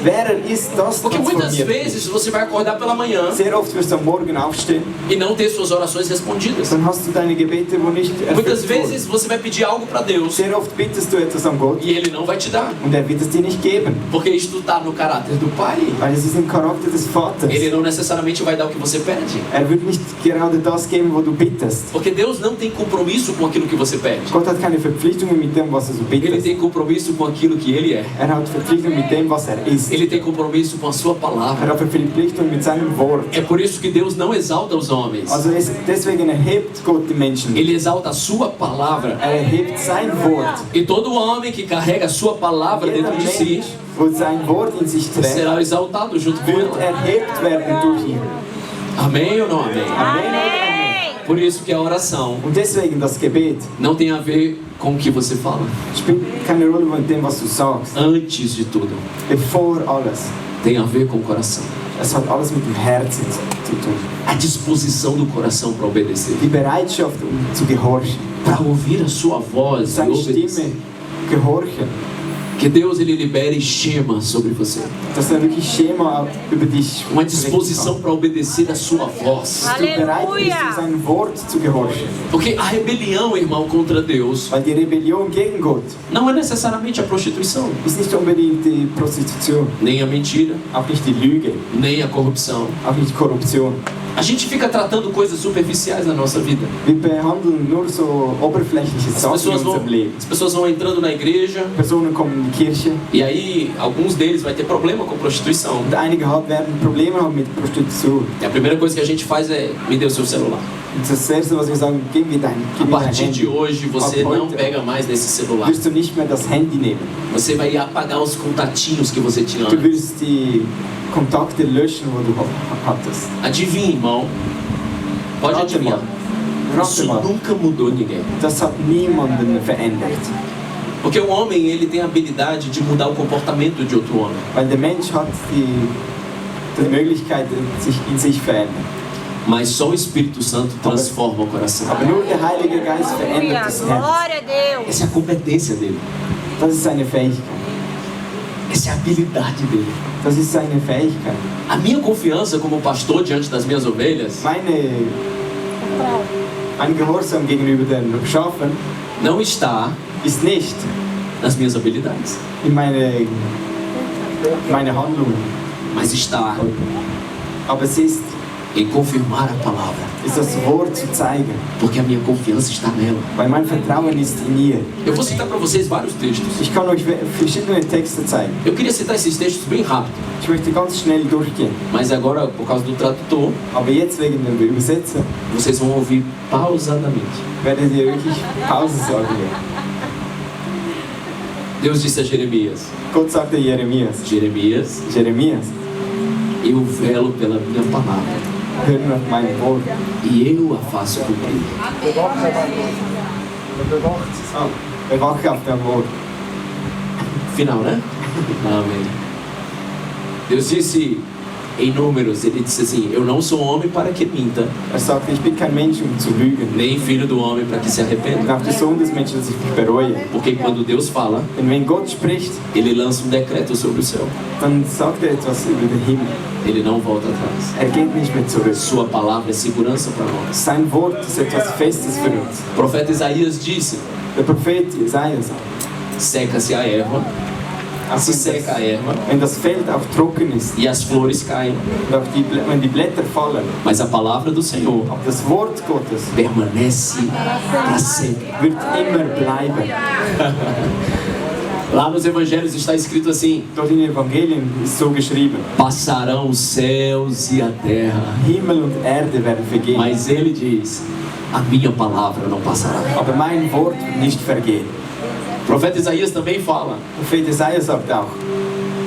Wer er ist, das Porque muitas transformiert mich. vezes você vai acordar pela manhã Sehr oft wirst du am Morgen aufstehen, e não ter suas orações respondidas. dann hast du deine Gebete, wo nicht Muitas erfüllt wurden. vezes você vai pedir algo para Deus Sehr oft bittest du etwas an Gott e Ele não vai te dar. und er wird es dir nicht geben, Porque isto está no caráter do Pai. weil es ist im Charakter des Vaters. Ele não necessariamente vai dar o que você pede. Er wird nicht gerade das geben, wo du bittest. Porque Deus não tem compromisso com aquilo que você pede. Gott hat keine Verpflichtungen mit dem, was du Ele bittest. tem compromisso com aquilo que Ele é. Er hat Verpflichtungen mit dem, was er ist. Ele tem compromisso com a sua Er palavra. hat Verpflichtungen mit seinem Wort. É por isso que Deus não exalta os homens. Also deswegen erhebt Gott die Menschen. Ele exalta a sua palavra. Er erhebt sein Wort. E todo homem que carrega a sua palavra Jeder dentro de si Mensch, wo sein Wort in sich trägt, será exaltado junto com wird ela. erhebt werden durch ihn. Amém ou não amém? Amen. Amém. Por isso que a oração Und deswegen das Gebet não tem a ver com o que você fala. spielt keine Rolle mit dem, was du sagst. Antes de tudo, Bevor alles. tem a ver com o coração. Es hat alles mit dem Herzen zu tun. A disposição do coração para obedecer. Die Bereitschaft, um zu gehorchen. Para ouvir a sua voz e Seine obedecer. Stimme gehorchen. Que Deus ele libere Shema sobre você. Dass wirklich Schema über dich Uma disposição para obedecer a sua voz. dass du bereit bist, Aleluia. sein Wort zu gehorchen. Porque a rebelião, irmão, contra Deus Weil die Rebellion gegen Gott não é necessariamente a prostituição, ist nicht unbedingt die Prostitution, nem a mentira, auch nicht die Lüge, nem a corrupção. auch nicht Korruption. A gente fica tratando coisas superficiais na nossa vida. Wir behandeln nur so oberflächliche Sachen in unserem Leben. As pessoas vão entrando na igreja Personen kommen in die Kirche e aí alguns deles vai ter problema com prostituição. und einige werden Probleme haben mit Prostitution. E a primeira coisa que a gente faz é me dê o seu celular. Und das Erste, was wir sagen, gib mir A dein partir de Handy. hoje você Ab não heute pega mais desse celular. wirst du nicht mehr das Handy nehmen. Você vai apagar os contatinhos que você tinha Du antes. wirst die Kontakte löschen, wo du hattest. Adivinha, irmão? Pode Rate adivinhar. mal. Rate Isso mal. nunca mudou ninguém. Das hat niemanden verändert. Porque o homem ele tem a habilidade de mudar o comportamento de outro homem. Weil der Mensch hat die Möglichkeit, sich in sich verändern. Mas só o Espírito Santo transforma o coração. Aber nur der Heilige Geist Aleluia. verändert das Herz. Glória a Deus. Essa é a competência dele. Das ist seine Fähigkeit. Essa é a habilidade dele. Das ist seine Fähigkeit. A minha confiança como pastor diante das minhas ovelhas Mein Gehorsam gegenüber den Schafen não está ist nicht nas minhas habilidades, in meine Handlungen, mas está aber es ist em confirmar a palavra, das Wort zu zeigen, porque a minha confiança está nela. weil mein Vertrauen ist in ihr. Eu vou citar para vocês vários textos. Ich kann euch verschiedene Texte zeigen. Eu queria citar esses textos bem rápido, Ich möchte ganz schnell durchgehen, mas agora, por causa do tradutor, aber jetzt wegen dem Übersetzer vocês vão ouvir pausadamente. werdet ihr wirklich Pause sagen. Deus disse a Jeremias: Gott sagte Jeremias, Jeremias, eu velo pela minha palavra hör nach meinem Wort. e eu a faço cumprir. Bewache auf dein Wort. Final, né? Amém. Deus disse em Números, ele disse assim: eu não sou homem para que minta, Sagte, ich bin kein Mensch, um zu lügen. nem filho do homem para que se Und arrependa. auch der Sohn des Menschen, dass ich mich bereue. Porque quando Deus fala, Denn wenn Gott spricht, ele lança um decreto sobre o céu. dann sagt er etwas über den Himmel. Ele não volta atrás. Er geht nicht mehr zurück. Sua palavra é segurança para nós. Sein Wort ist etwas Festes für uns. O profeta Isaías disse: Der Prophet Jesaja sagt, seca-se a erva, auch se seca a erva wenn das Feld auch trocken ist e as flores caem, und auch wenn die Blätter fallen, mas a palavra do Senhor aber das Wort Gottes permanece para sempre. wird immer bleiben. Lá nos evangelhos está escrito assim: Dort in den Evangelien ist so geschrieben, passarão os céus e a terra, Himmel und Erde werden vergehen, mas ele diz: a minha palavra não passará. aber mein Wort wird nicht vergehen. O profeta Isaías também fala: Der Prophet Jesaja sagt auch,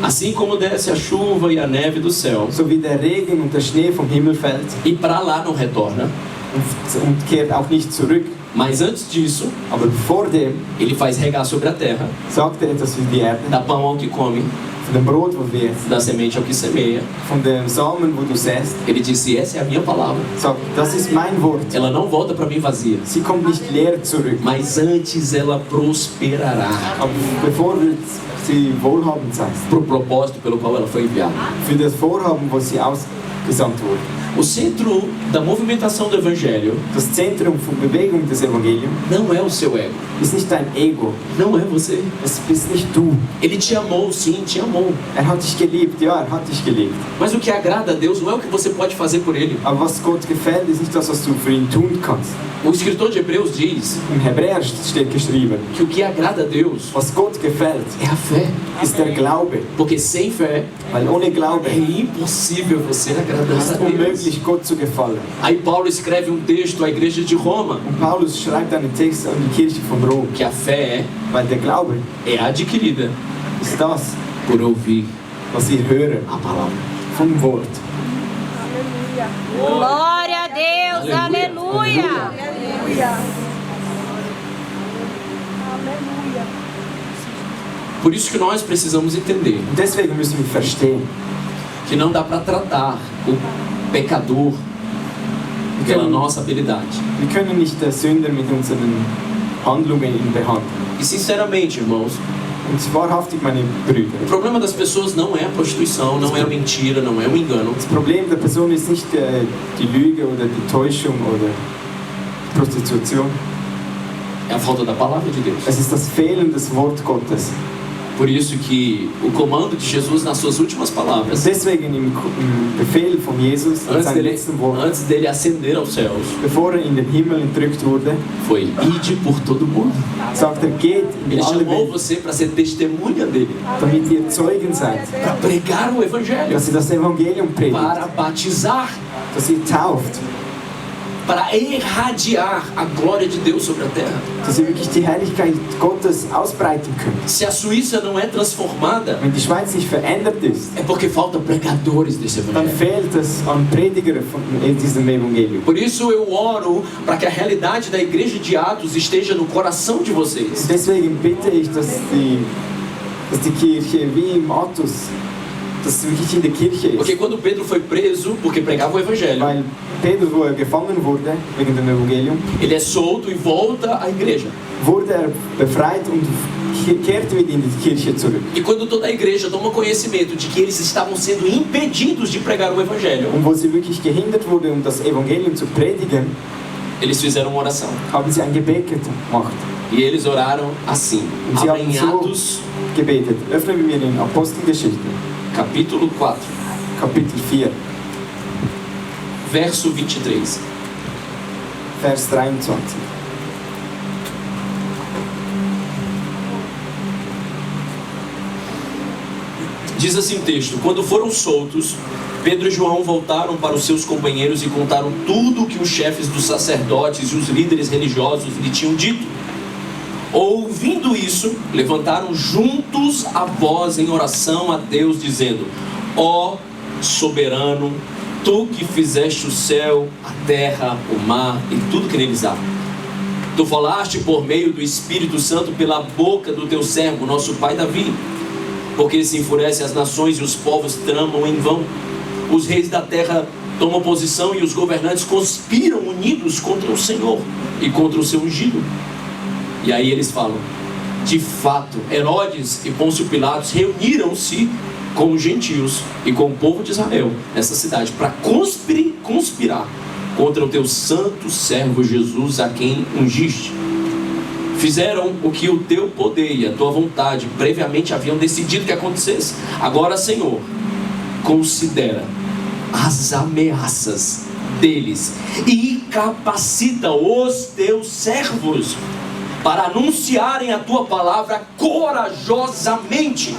assim como desce a chuva e a neve do céu so wie der Regen und der Schnee vom Himmel fällt e para lá não retorna, und kehrt auch nicht zurück, mas antes disso aber vor dem ele faz regar sobre a terra, sagt er etwas für die Erde, dá pão ao que come, von dem Brot, wo wir essen, dá semente ao que semeia. von dem Samen, wo du säst, Ele disse: essa é a minha palavra. sagt, das ist mein Wort. Ela não volta para mim vazia, Sie kommt nicht leer zurück, mas antes ela prosperará aber bevor wird sie wohlhabend sein, para o propósito pelo qual ela foi enviada. für das Vorhaben, wo sie ausgesandt wurde. O centro da movimentação do Evangelho Das Zentrum von Bewegung des Evangeliums não é o seu ego, ist nicht dein Ego, não é você. es bist nicht du. Ele te amou, sim, te amou. Hat dich geliebt, ja, hat dich geliebt. Mas o que agrada a Deus não é o que você pode fazer por Ele. Aber was Gott gefällt, ist nicht das, was du für ihn tun kannst. O escritor de Hebreus diz Im Hebräer steht geschrieben, que o que agrada a Deus was Gott gefällt, é a fé. ist der Glaube. Porque sem fé Weil ohne Glaube é impossível você agradar ist a es Deus. unmöglich, Gott zu gefallen. Aí Paulo escreve um texto à igreja de Roma, Und Paulus schreibt einen Text an die Kirche von Rom, que a fé weil der Glaube é adquirida ist das, por ouvir was wir hören a palavra. vom Wort. Glória a Deus. Aleluia. Por isso que nós precisamos entender Und deswegen müssen wir verstehen, que não dá para tratar o pecador pela nossa habilidade. wir können nicht der Sünder mit unseren Handlungen behandeln. E sinceramente, irmãos, Und wahrhaftig, meine Brüder. O problema das pessoas não é a prostituição, não é a mentira, não é o engano. Das Problem der Person ist nicht die Lüge oder die Täuschung oder die Prostitution. É a falta da palavra de Deus. Es ist das Fehlen des Wort Gottes. Por isso que o comando de Jesus nas suas últimas palavras, Deswegen im Befehl von Jesus, in seinen letzten Worten, antes dele ascender aos céus, bevor in den Himmel entrückt wurde, foi: ide por todo mundo. sagt geht in Ele alle chamou Welt, você para ser testemunha dele, damit ihr Zeugen seid, para pregar o evangelho, dass ihr das Evangelium predigt, para batizar, dass ihr tauft, para irradiar a glória de Deus sobre a terra. dass ihr wirklich die Herrlichkeit Gottes ausbreiten könnt. Se a Suíça não é transformada, Wenn die Schweiz nicht verändert ist, é porque faltam pregadores desse dann evangelho. fehlt es an Prediger von diesem Evangelium. Por isso eu oro para que a realidade da igreja de Atos esteja no coração de vocês. Deswegen bitte ich, dass die Kirche wie im Athos, dass sie wirklich in der Kirche Porque ist. quando Pedro foi preso porque pregava o evangelho, Weil Petrus, wo gefangen wurde wegen dem Evangelium, ele é solto e volta à igreja. wurde befreit und kehrte wieder in die Kirche zurück. E quando toda a igreja toma conhecimento de que eles estavam sendo impedidos de pregar o evangelho, Und wo sie wirklich gehindert wurde, um das Evangelium zu predigen, eles fizeram uma oração. haben sie ein Gebet gemacht. E eles oraram assim. Und sie Abra haben em so Atos, gebetet. Öffnen wir in Apostelgeschichte, capítulo 4, Kapitel 4, verso 23. Vers 23. Diz assim o texto: quando foram soltos, Pedro e João voltaram para os seus companheiros e contaram tudo o que os chefes dos sacerdotes e os líderes religiosos lhe tinham dito. Ouvindo isso, levantaram juntos a voz em oração a Deus, dizendo: ó soberano, tu que fizeste o céu, a terra, o mar e tudo que neles há. Tu falaste por meio do Espírito Santo pela boca do teu servo, nosso pai Davi. Porque se enfurecem as nações e os povos tramam em vão. Os reis da terra tomam posição e os governantes conspiram unidos contra o Senhor e contra o seu ungido. E aí eles falam: de fato, Herodes e Pôncio Pilatos reuniram-se com os gentios e com o povo de Israel nessa cidade para conspirar contra o teu santo servo Jesus, a quem ungiste. Fizeram o que o teu poder e a tua vontade previamente haviam decidido que acontecesse. Agora, Senhor, considera as ameaças deles e capacita os teus servos para anunciarem a tua palavra corajosamente.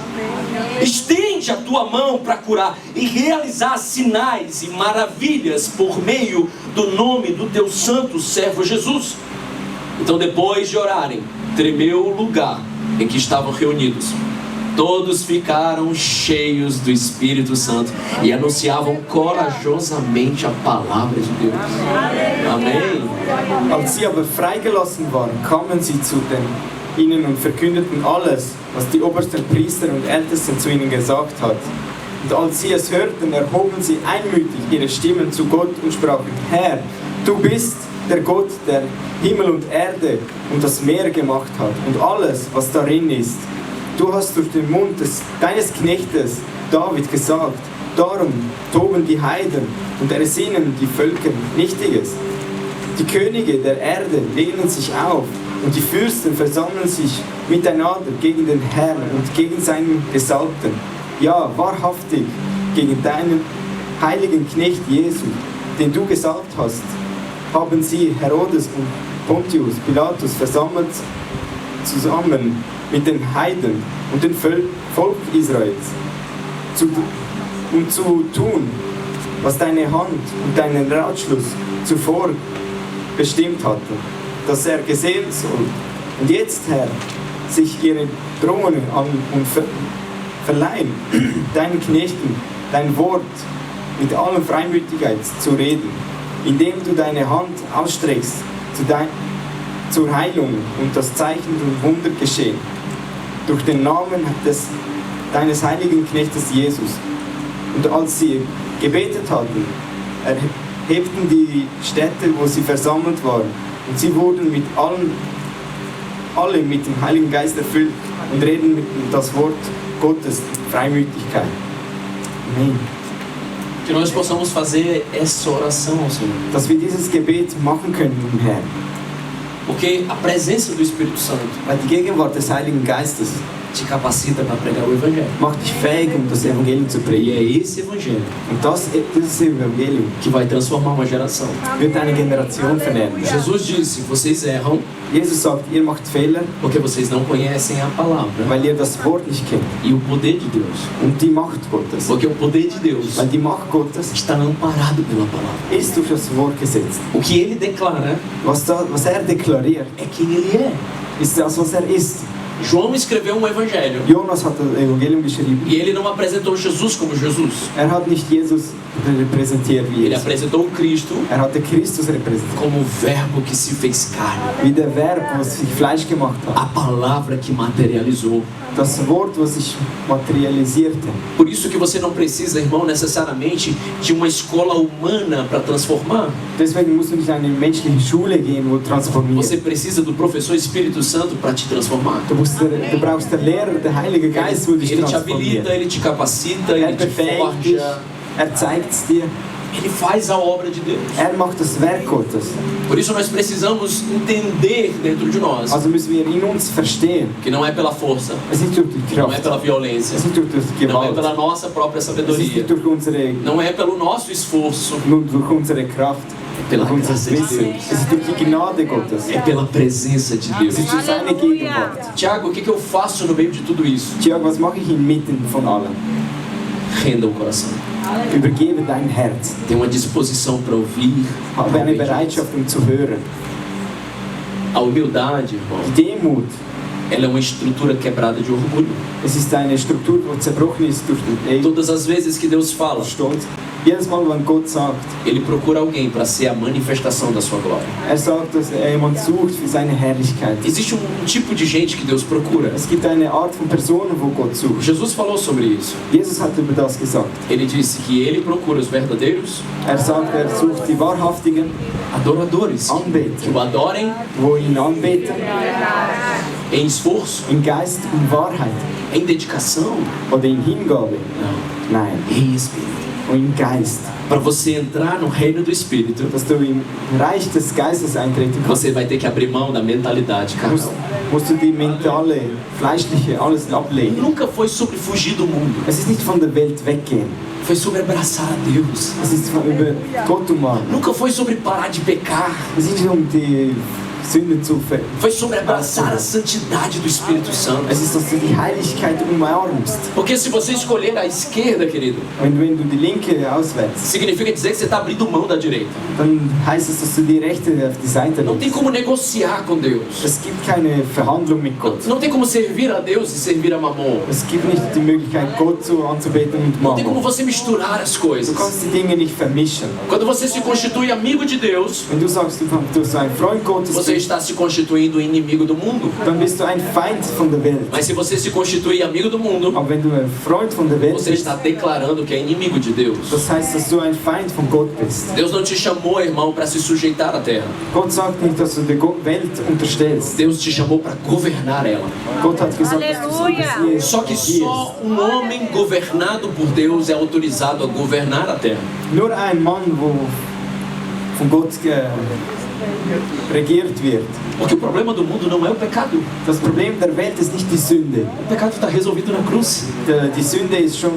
Estende a tua mão para curar e realizar sinais e maravilhas por meio do nome do teu santo servo Jesus. Então, depois de orarem, tremeu o lugar em que estavam reunidos. Todos ficaram cheios do Espírito Santo e anunciavam corajosamente a palavra de Deus. Amém. Als sie aber freigelassen waren, kamen sie zu ihnen und verkündeten alles, was die obersten Priester und Ältesten zu ihnen gesagt hatten. Und als sie es hörten, erhoben sie einmütig ihre Stimmen zu Gott und sprachen: Herr, du bist der Gott, der Himmel und Erde und das Meer gemacht hat und alles, was darin ist. Du hast durch den Mund deines Knechtes David gesagt: Darum toben die Heiden und ersinnen die Völker Nichtiges. Die Könige der Erde lehnen sich auf und die Fürsten versammeln sich miteinander gegen den Herrn und gegen seinen Gesalbten. Ja, wahrhaftig gegen deinen heiligen Knecht Jesu, den du gesalbt hast, haben sie Herodes und Pontius Pilatus versammelt zusammen mit den Heiden und dem Volk Israels, um zu tun, was deine Hand und deinen Ratschluss zuvor bestimmt hatten, dass gesehen soll. Und jetzt, Herr, sich ihre Drohungen an und verleihen, deinen Knechten dein Wort mit aller Freimütigkeit zu reden, indem du deine Hand ausstreckst zur Heilung und das Zeichen und Wunder geschehen, durch den Namen deines heiligen Knechtes Jesus. Und als sie gebetet hatten, erhebten die Städte, wo sie versammelt waren, und sie wurden alle mit dem Heiligen Geist erfüllt und reden mit das Wort Gottes, Freimütigkeit. Amen. Que nós possamos fazer essa oração ao Senhor. Dass wir dieses Gebet machen können im Herrn. Porque a presença do Espírito Santo Weil die Gegenwart des Heiligen Geistes te capacita para pregar o Evangelho. macht dich fähig, um das Evangelium zu E predigen. é esse Evangelho Und dieses Evangelium que vai transformar uma geração. wird eine Generation verändern. Jesus disse, vocês erram Jesus sagt, ihr macht Fehler, porque vocês não conhecem a palavra weil ihr das Wort nicht kennt. e o poder de Deus. Und die Macht Gottes. Porque o poder de Deus Weil die Macht Gottes está amparado pela palavra. ist durch das Wort gesetzt. O que ele declara Was er deklariert, é quem ele é. ist das, was er ist. João escreveu um evangelho Jonas hat das Evangelium geschrieben. e ele não apresentou Jesus como Jesus. Er hat nicht Jesus repräsentiert wie Ele Jesus. apresentou o Cristo Er hatte Christus repräsentiert. como o verbo que se fez carne. Wie der Verb, was sich Fleisch gemacht hat. A palavra que materializou. Das Wort, was sich materialisierte. Por isso que você não precisa, irmão, necessariamente de uma escola humana para transformar. Deswegen musst du nicht in eine menschliche Schule gehen, wo transformiert. Você precisa do professor Espírito Santo para te transformar. Du brauchst den Lehrer, der Heilige Geist, wo dich Ele te transformiert. habilita, ele te capacita, Er ele te befähigt dich, forja. er zeigt es dir, Ele faz a obra de Deus. er macht das Werk Gottes. Por isso nós precisamos entender dentro de nós Also müssen wir in uns verstehen, que não é pela força, es ist nicht durch die não é Kraft, pela violência, es ist nicht durch die não é Gewalt, pela nossa própria es ist sabedoria, nicht durch unsere, não é pelo nosso esforço, nur durch unsere Kraft, pela durch unser graça de Wissen, Deus. es ist durch die Gnade Gottes, É pela presença de Deus. es ist durch seine Gegenwart. Tiago, o que eu faço no meio de tudo isso? Tiago, was mache ich inmitten von allem? Renda o coração. Übergebe dein Herz, Tenha uma disposição para ouvir. habe eine Bereitschaft, um zu hören. A humildade, irmão, Die Demut, ela é uma estrutura quebrada de orgulho. es ist eine Struktur, die zerbrochen ist durch den Ego, Todas as vezes que Deus fala, Stolz. Jedes Mal, wenn Gott sagt, Ele procura alguém para ser a manifestação da sua glória. er sagt, dass er jemand sucht für seine Herrlichkeit. Existe tipo de gente que Deus procura. Es gibt eine Art von Personen, wo Gott sucht. Jesus falou sobre isso. Jesus hat über das gesagt. Ele disse que Ele procura os verdadeiros Er sagt, er sucht die wahrhaftigen adoradores, que Anbeter, o adorem wo ihn anbeten, em esforço, in Geist und Wahrheit em dedicação, oder in Hingabe. não, Nein, em espírito. und in Geist. Para você entrar no reino do Espírito, Dass du im Reich des Geistes eintreten kannst, você vai ter que abrir mão da mentalidade musst, carnal. musst du die mentale, fleischliche, alles ablegen. Nunca foi sobre fugir do mundo, Es ist nicht von der Welt weggehen. foi sobre abraçar a Deus. Es ist über Gott umarmen. Nunca foi sobre parar de pecar, Es ist nicht die Sünde zu ver... foi sobre abraçar a santidade do Espírito Santo. Es ist, dass du die Heiligkeit umarmst. Porque se você escolher a esquerda, querido, Wenn du die Linke auswählst, significa dizer que você está abrindo mão da direita. dann heißt es, dass du die Rechte auf die Seite Não tem legst. como negociar com Deus. Es gibt keine Verhandlung mit Gott. Não tem como servir a Deus e servir a Mamon. Es gibt nicht die Möglichkeit, Gott anzubeten und Não tem como Mammon. você misturar as coisas. Du kannst die Dinge nicht vermischen. Quando você se constitui amigo de Deus, Wenn du sagst, du bist ein Freund Gottes, você está se constituindo inimigo do mundo. dann bist du ein Feind von der Welt. Mas se você se constituir amigo do mundo, Aber wenn du ein Freund von der Welt você bist, está declarando que é inimigo de Deus. das heißt, dass du ein Feind von Gott bist. Deus não te chamou, irmão, para se sujeitar à terra. Gott sagt nicht, dass du der Welt unterstellst. Deus te chamou para governar ela. Gott hat gesagt, dass du sie Aleluia. Só que só um homem governado por Deus é autorizado a governar a terra. Nur ein Mann, wo von Gott regiert wird. Porque o problema do mundo não é o pecado. Das Problem der Welt ist nicht die Sünde. O pecado está resolvido na cruz. Die Sünde ist schon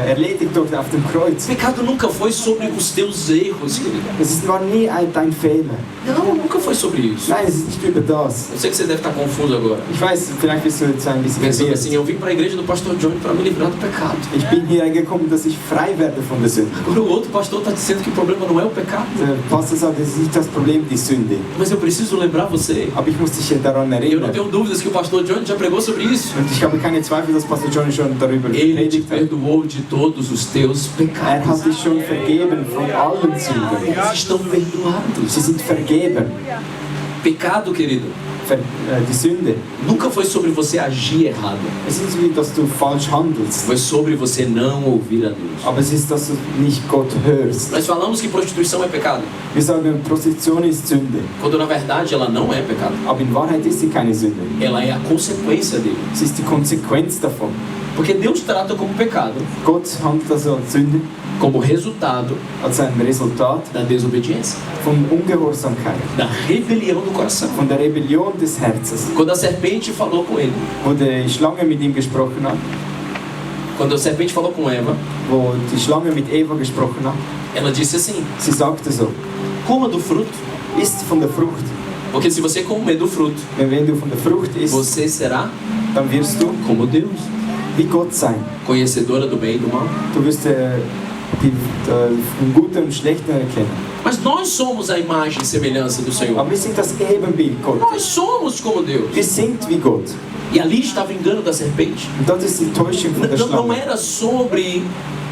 erledigt dort auf dem O Kreuz. pecado nunca foi sobre os teus erros, querido. War nie dein Fehler. Não, nunca foi sobre isso. Nein, es ist nicht über das. Eu sei que você deve estar confuso agora. Ich weiß, vielleicht bist du jetzt ein bisschen Pensando verwirrt. assim, eu vim para a igreja do pastor Johnny para me livrar do pecado. Ich bin hier reingekommen, dass ich frei werde von der Sünde. Agora o outro pastor está dizendo que o problema não é o pecado. Der Pastor sagt, es ist nicht das Problem, die Sünde. Mas eu preciso lembrar você. Aber ich muss dich daran E eu não erinnern. tenho dúvidas que o pastor Johnny já pregou sobre isso. Und ich habe keine Zweifel, dass Pastor Johnny schon darüber Ele te gepredigt hat. perdoou de todos os teus Er pecados. hat dich schon vergeben von allen Sünden. Eles estão perdoados. Sie sind vergeben. Pecado, querido, die Sünde. Nunca foi sobre você agir errado. Es ist nicht, dass du falsch handelst, Foi sobre você não ouvir a Deus. aber es ist, dass du nicht Gott hörst. Nós falamos que prostituição é pecado, Wir sagen, Prostitution ist Sünde, quando na verdade ela não é pecado. aber in Wahrheit ist sie keine Sünde. Ela é a consequência dele. Es ist die Konsequenz davon. Porque Deus trata como pecado, Gott handelt also als Sünde, como resultado als ein Resultat da desobediência, von Ungehorsamkeit, da rebelião do coração. von der Rebellion des Herzens. Quando a serpente falou com ele, Wo die Schlange mit ihm gesprochen hat, quando a serpente falou com Eva, wo die Schlange mit Eva gesprochen hat, ela disse assim: sie sagte so, coma do fruto, isst von der Frucht. porque se você comer do fruto, Wenn du von der Frucht isst, você será dann wirst du como Deus, wie Gott sein. conhecedora do bem e do mal. Du wirst den Guten und Schlechten erkennen. Mas nós somos a imagem e semelhança do Senhor. Aber wir sind das Ebenbild Gottes. Nós somos como Deus. Wir sind wie Gott. E ali estava o engano da serpente. Und das ist die Täuschung von der Não Schlange. era sobre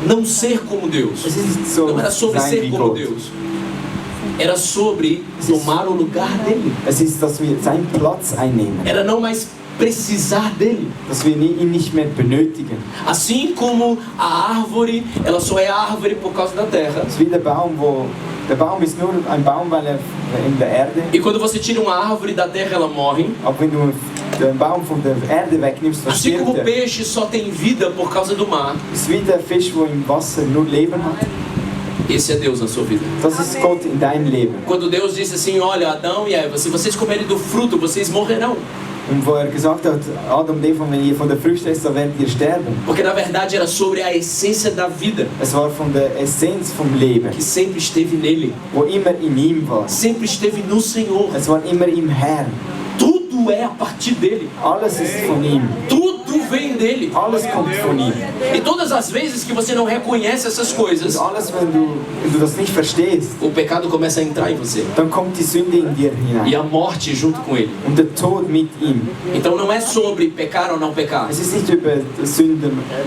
não ser como Deus. Es ist nicht so Não era sobre sein ser wie como Gott. Deus. Era sobre tomar o lugar dele. Es ist, dass wir seinen Platz einnehmen. Era não mais precisar dele. Dass wir ihn nicht mehr benötigen. Assim como a árvore, ela só é árvore por causa da terra. Es ist wie der Baum, der Baum ist nur ein Baum, weil er in der Erde. E quando você tira uma árvore da terra, ela morre. Aber wenn du den Baum von der Erde wegnimmst, dann Assim como stirbt o er. peixe só tem vida por causa do mar. Es ist wie der Fisch, der im Wasser nur Leben hat. Esse é Deus na sua vida. Das ist Gott in deinem Leben. Quando Deus disse assim: olha, Adão e Eva, se vocês comerem do fruto, vocês morrerão. Und wo er gesagt hat, Adam und Eva, wenn ihr von der Frucht esst, dann werdet ihr sterben. Porque na verdade era sobre a essência da vida, Es war von der Essenz vom Leben, que sempre esteve nele, wo immer in ihm war. sempre esteve no Senhor. Es war immer im Herrn. Tudo é a partir dele. Alles ist von ihm. Tudo vem dele. Alles kommt von ihm. E todas as vezes que você não reconhece essas Und coisas, alles, wenn du das nicht verstehst, o pecado começa a entrar em você. dann kommt die Sünde in dir E hinein. a morte junto com ele. Und der Tod mit ihm. Então não é sobre pecar ou não pecar. Es ist nicht über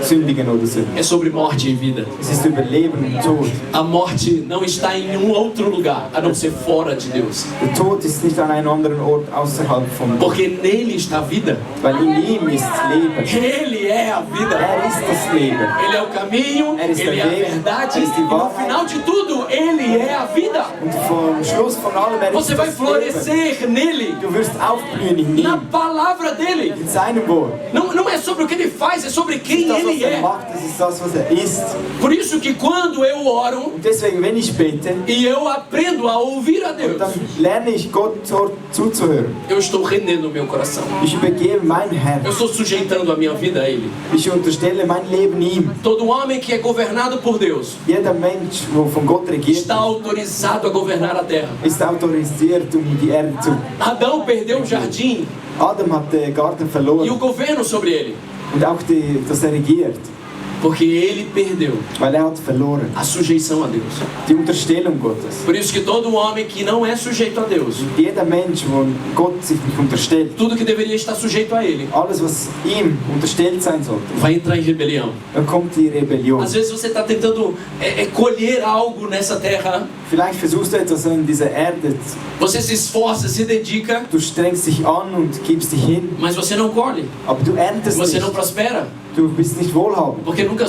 Sündigen oder Sünden. É sobre morte e vida. Es ist über Leben und Tod. A morte não está em nenhum outro lugar, a não ser fora de Deus. Der Tod ist nicht an einem anderen Ort außerhalb von Gott. Porque nele está a vida. Weil in ihm ist Leben. Ele é a vida. Er ist das Leben. Ele é o caminho, Er ist ele é der a Weg, verdade. er ist die E no Wahrheit. final de tudo, ele é a vida. Und vom Schluss von allem, er ist Você vai das Leben. florescer nele, Du wirst aufblühen in na ihm. palavra dele. In seinem Wort. Não é sobre o que ele faz, é sobre quem Das, was ele er é. macht, das ist das, was er ist. Por isso que quando eu oro Und deswegen, wenn ich bete, e eu aprendo a ouvir a Deus, dann lerne ich Gott zuzuhören. eu estou rendendo o meu coração. Ich übergebe mein Herz. Eu estou sujeitando a minha vida a ele. Ich unterstelle mein Leben ihm. Todo homem que é governado por Deus Jeder Mensch, der von Gott regiert, está autorizado a governar a terra. ist autorisiert, die Erde zu. Adão perdeu o jardim Adam hat den Garten e o verloren governo sobre ele, und auch dass er regiert, porque ele perdeu weil er hat verloren. a sujeição a Deus. Die Unterstellung Gottes. Por isso que todo homem que não é sujeito a Deus, Jeder Mensch, der Gott sich nicht unterstellt, tudo que deveria estar sujeito a ele, alles, was ihm unterstellt sein sollte, vai entrar em rebelião. dann kommt die Rebellion. Às vezes você está tentando colher algo nessa terra, Vielleicht versuchst du etwas in dieser Erde, você se esforça, se dedica, du strengst dich an und gibst dich hin, mas você não colhe, aber du erntest você nicht. não prospera, Du bist nicht wohlhabend. porque nunca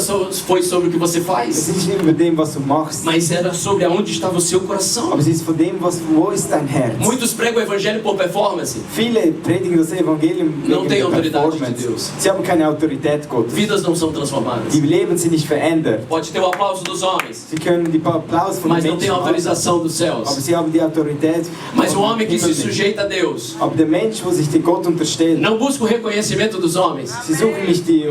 foi sobre o que você Es faz, ist nicht über dem, was du machst, mas era sobre aonde estava o seu coração. aber es ist von dem, wo ist dein Herz. Muitos pregam o evangelho por performance. Viele predigen das Evangelium Não wegen tem der autoridade de Performance. Deus. Sie haben keine Autorität Gottes. Vidas não são transformadas. Die Leben sind nicht verändert. Pode ter o aplauso dos homens, Sie können die Applaus von mas den não tem Menschen haben, autorização dos aber céus. sie haben die Autorität Mas o von homem que se Himmel nicht. sujeita a Deus Aber der Mensch, der sich dem Gott unterstellt, não busca o reconhecimento dos homens, sie suchen nicht die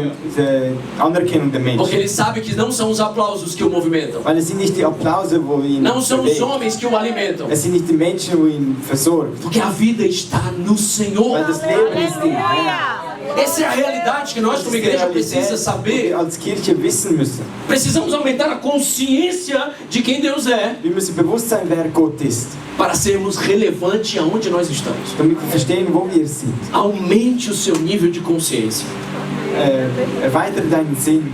Anerkennung der porque Menschen. ele sabe que não são os aplausos que o movimentam, Weil es sind nicht die Applause, wo ihn não são os bewegt. homens que o alimentam, Es sind nicht die Menschen, die ihn versorgen. porque a vida está no Weil Senhor. das Leben ist im Herrn. Essa é a realidade que nós Das como ist die igreja Realität, precisa die saber. wir als Kirche wissen müssen. Precisamos aumentar a consciência de quem Deus é Wir müssen bewusst sein, wer Gott ist, para sermos relevantes aonde nós estamos. damit wir verstehen, wo wir sind. Aumente o seu nível de consciência. Erweitere deinen Sinn.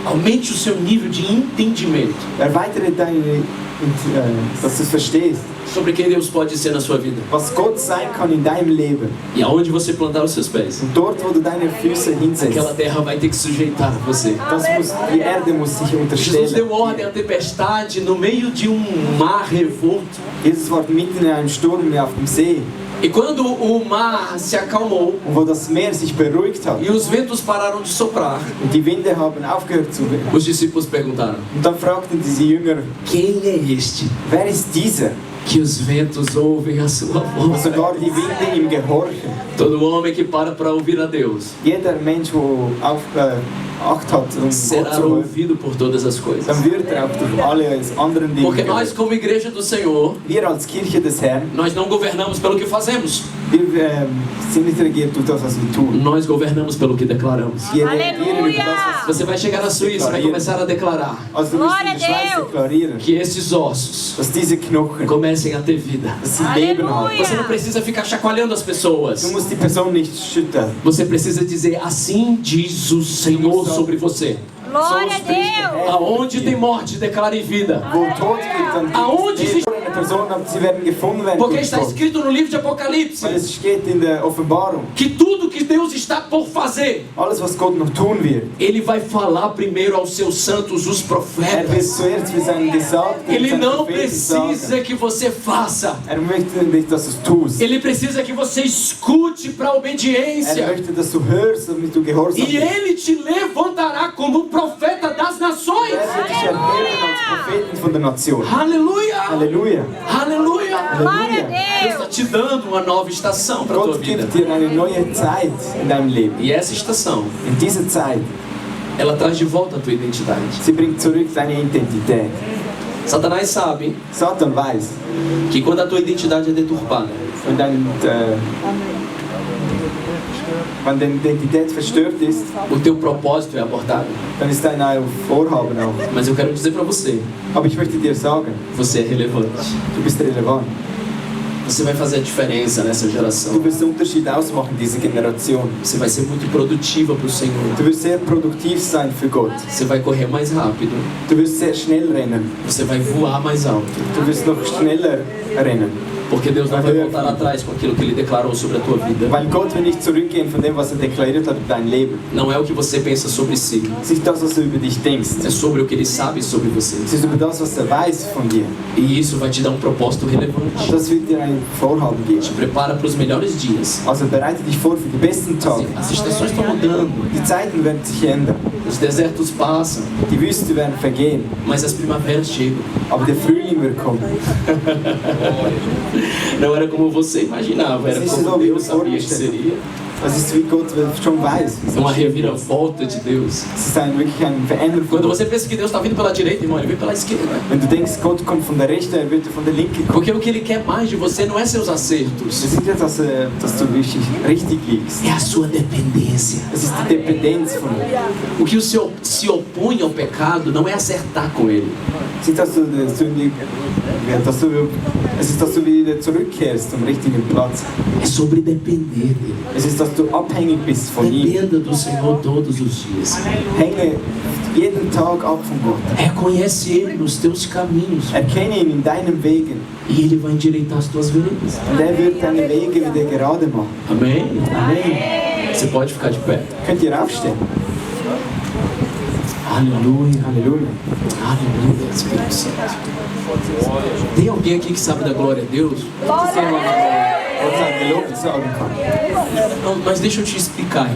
Aumente o seu nível de entendimento Erweitere dass du es verstehst, sobre quem Deus pode ser na sua vida. was Gott sein kann in deinem Leben. E aonde você plantar os seus pés, Und dort, wo du deine Füße hinsetzt, aquela terra vai ter que sujeitar você. die Erde muss sich Jesus unterstellen. deu ordem à tempestade no meio de um mar revolto. Jesus war mitten in einem Sturm auf dem See. E quando o mar se acalmou Und wo das Meer sich beruhigt hat e os ventos pararam de soprar, und die Winde haben aufgehört zu wehen. os discípulos perguntaram: Und dann fragten diese Jünger, quem é este wer ist dieser? que os ventos ouvem a sua voz? Sogar die Winde ihm gehorchen. Todo homem que para ouvir a Deus Jeder Mensch, der Acht hat, Gott será zu hören, ouvido por todas as coisas. dann wird auch durch alle anderen Dinge Porque nós, gehört. como igreja do Senhor, Wir als Kirche des Herrn, nós não governamos pelo que fazemos, wir sind nicht regiert durch das, was wir tun. nós governamos pelo que declaramos. Wir regieren über das, was Você vai chegar na Suíça e vai começar a declarar Also du wirst in Glória der a Schweiz Deus. deklarieren, que esses ossos dass diese Knochen, comecem a ter vida. dass sie Leben haben. Aleluia. Você não precisa ficar chacoalhando as pessoas. Du musst die Person nicht schüttern. Você precisa dizer: assim diz o Senhor sobre você. Glória a Deus. Aonde tem morte, declare vida. Wo Tod gibt, dann Aonde gibt es eine Person, aber sie werden gefunden werden Porque durch está Gott. escrito no livro de Apocalipse Weil es steht in der Offenbarung, que tudo que Deus está por fazer, alles was Gott noch tun wird, Ele vai falar primeiro aos seus santos, os wird profetas. zuerst für seinen Gesagten, Ele seinen não Propheten sagen. precisa que você faça. Möchte nicht, dass du es tust. Ele precisa que você escute para a obediência. Möchte, dass du hörst, damit du gehorsam E bist. Ele te levantará como profeta das nações. Wird dich erheben als Propheten von der Nation. Aleluia! Halleluja. Aleluia! Glória a Deus está Deus. te dando uma nova estação para a tua Gott vida. gibt dir eine neue Zeit in deinem Leben. E essa estação, In dieser Zeit, ela traz de volta a tua identidade. sie bringt zurück deine Identität. Satanás sabe Satan weiß, que quando a tua identidade é deturpada, wenn deine Identität verstört ist, o teu propósito é abortado. dann ist dein Vorhaben auch. Mas eu quero dizer para você, Aber ich möchte dir sagen, você é relevante. du bist relevant. Você vai fazer a diferença nessa Du geração. wirst den Unterschied ausmachen, diese Generation. Você vai ser muito produtiva para o Senhor. Du wirst sehr produktiv sein für Gott. Você vai correr mais rápido. Du wirst sehr schnell rennen. Você vai voar mais alto. Du wirst noch schneller rennen. Porque Deus não vai voltar atrás com aquilo que Ele declarou sobre a tua vida. Weil Gott will nicht zurückgehen von dem, was deklariert hat über dein Leben. Não é o que você pensa sobre si. Es ist nicht das, was du über dich denkst. É sobre o que Ele sabe sobre você. Es ist über das, was weiß von dir. E isso vai te dar um propósito relevante. Das wird dir ein Vorhaben geben. Te prepara para os melhores dias. Also bereite dich vor für die besten Tage. As estações estão mudando. Die Zeiten werden sich ändern. Os desertos passam. Die Wüste werden vergehen. Mas as primaveras chegam. Aber der Frühling wird kommen. Não era como você imaginava, era como Deus sabia que seria. Das ist wie Gott schon weiß. É uma reviravolta de Deus. Es ist wirklich eine Veränderung. Quando você pensa que Deus está vindo pela direita, irmão, Ele vem pela esquerda. Wenn du denkst, Gott kommt von der rechten, wird von der linken kommen. Porque o que Ele quer mais de você não é seus acertos. Es ist nicht, dass du richtig liegst. É a sua dependência. Es ist die Dependenz von ihm. O que o Senhor se opõe ao pecado não é acertar com Ele. Es ist, dass du wieder zurückkehrst zum richtigen Platz. É sobre depender dEle. Es ist, dass du abhängig bist von ihm. Dependa do Senhor todos os dias. Hänge jeden Tag ab von Gott. Reconhece Ele nos teus caminhos. Erkenne ihn in deinen Wegen. E Ele vai endireitar as tuas veredas. Und er wird deine Wege wieder gerade machen. Amém? Amen. Você pode ficar de pé. Könnt ihr aufstehen? Aleluia. Halleluja. Aleluia, Espírito Santo. Tem alguém aqui que sabe da glória a Deus? Dass jemand Gott sein Gelobt sagen kann. Não, mas deixa eu te explicar.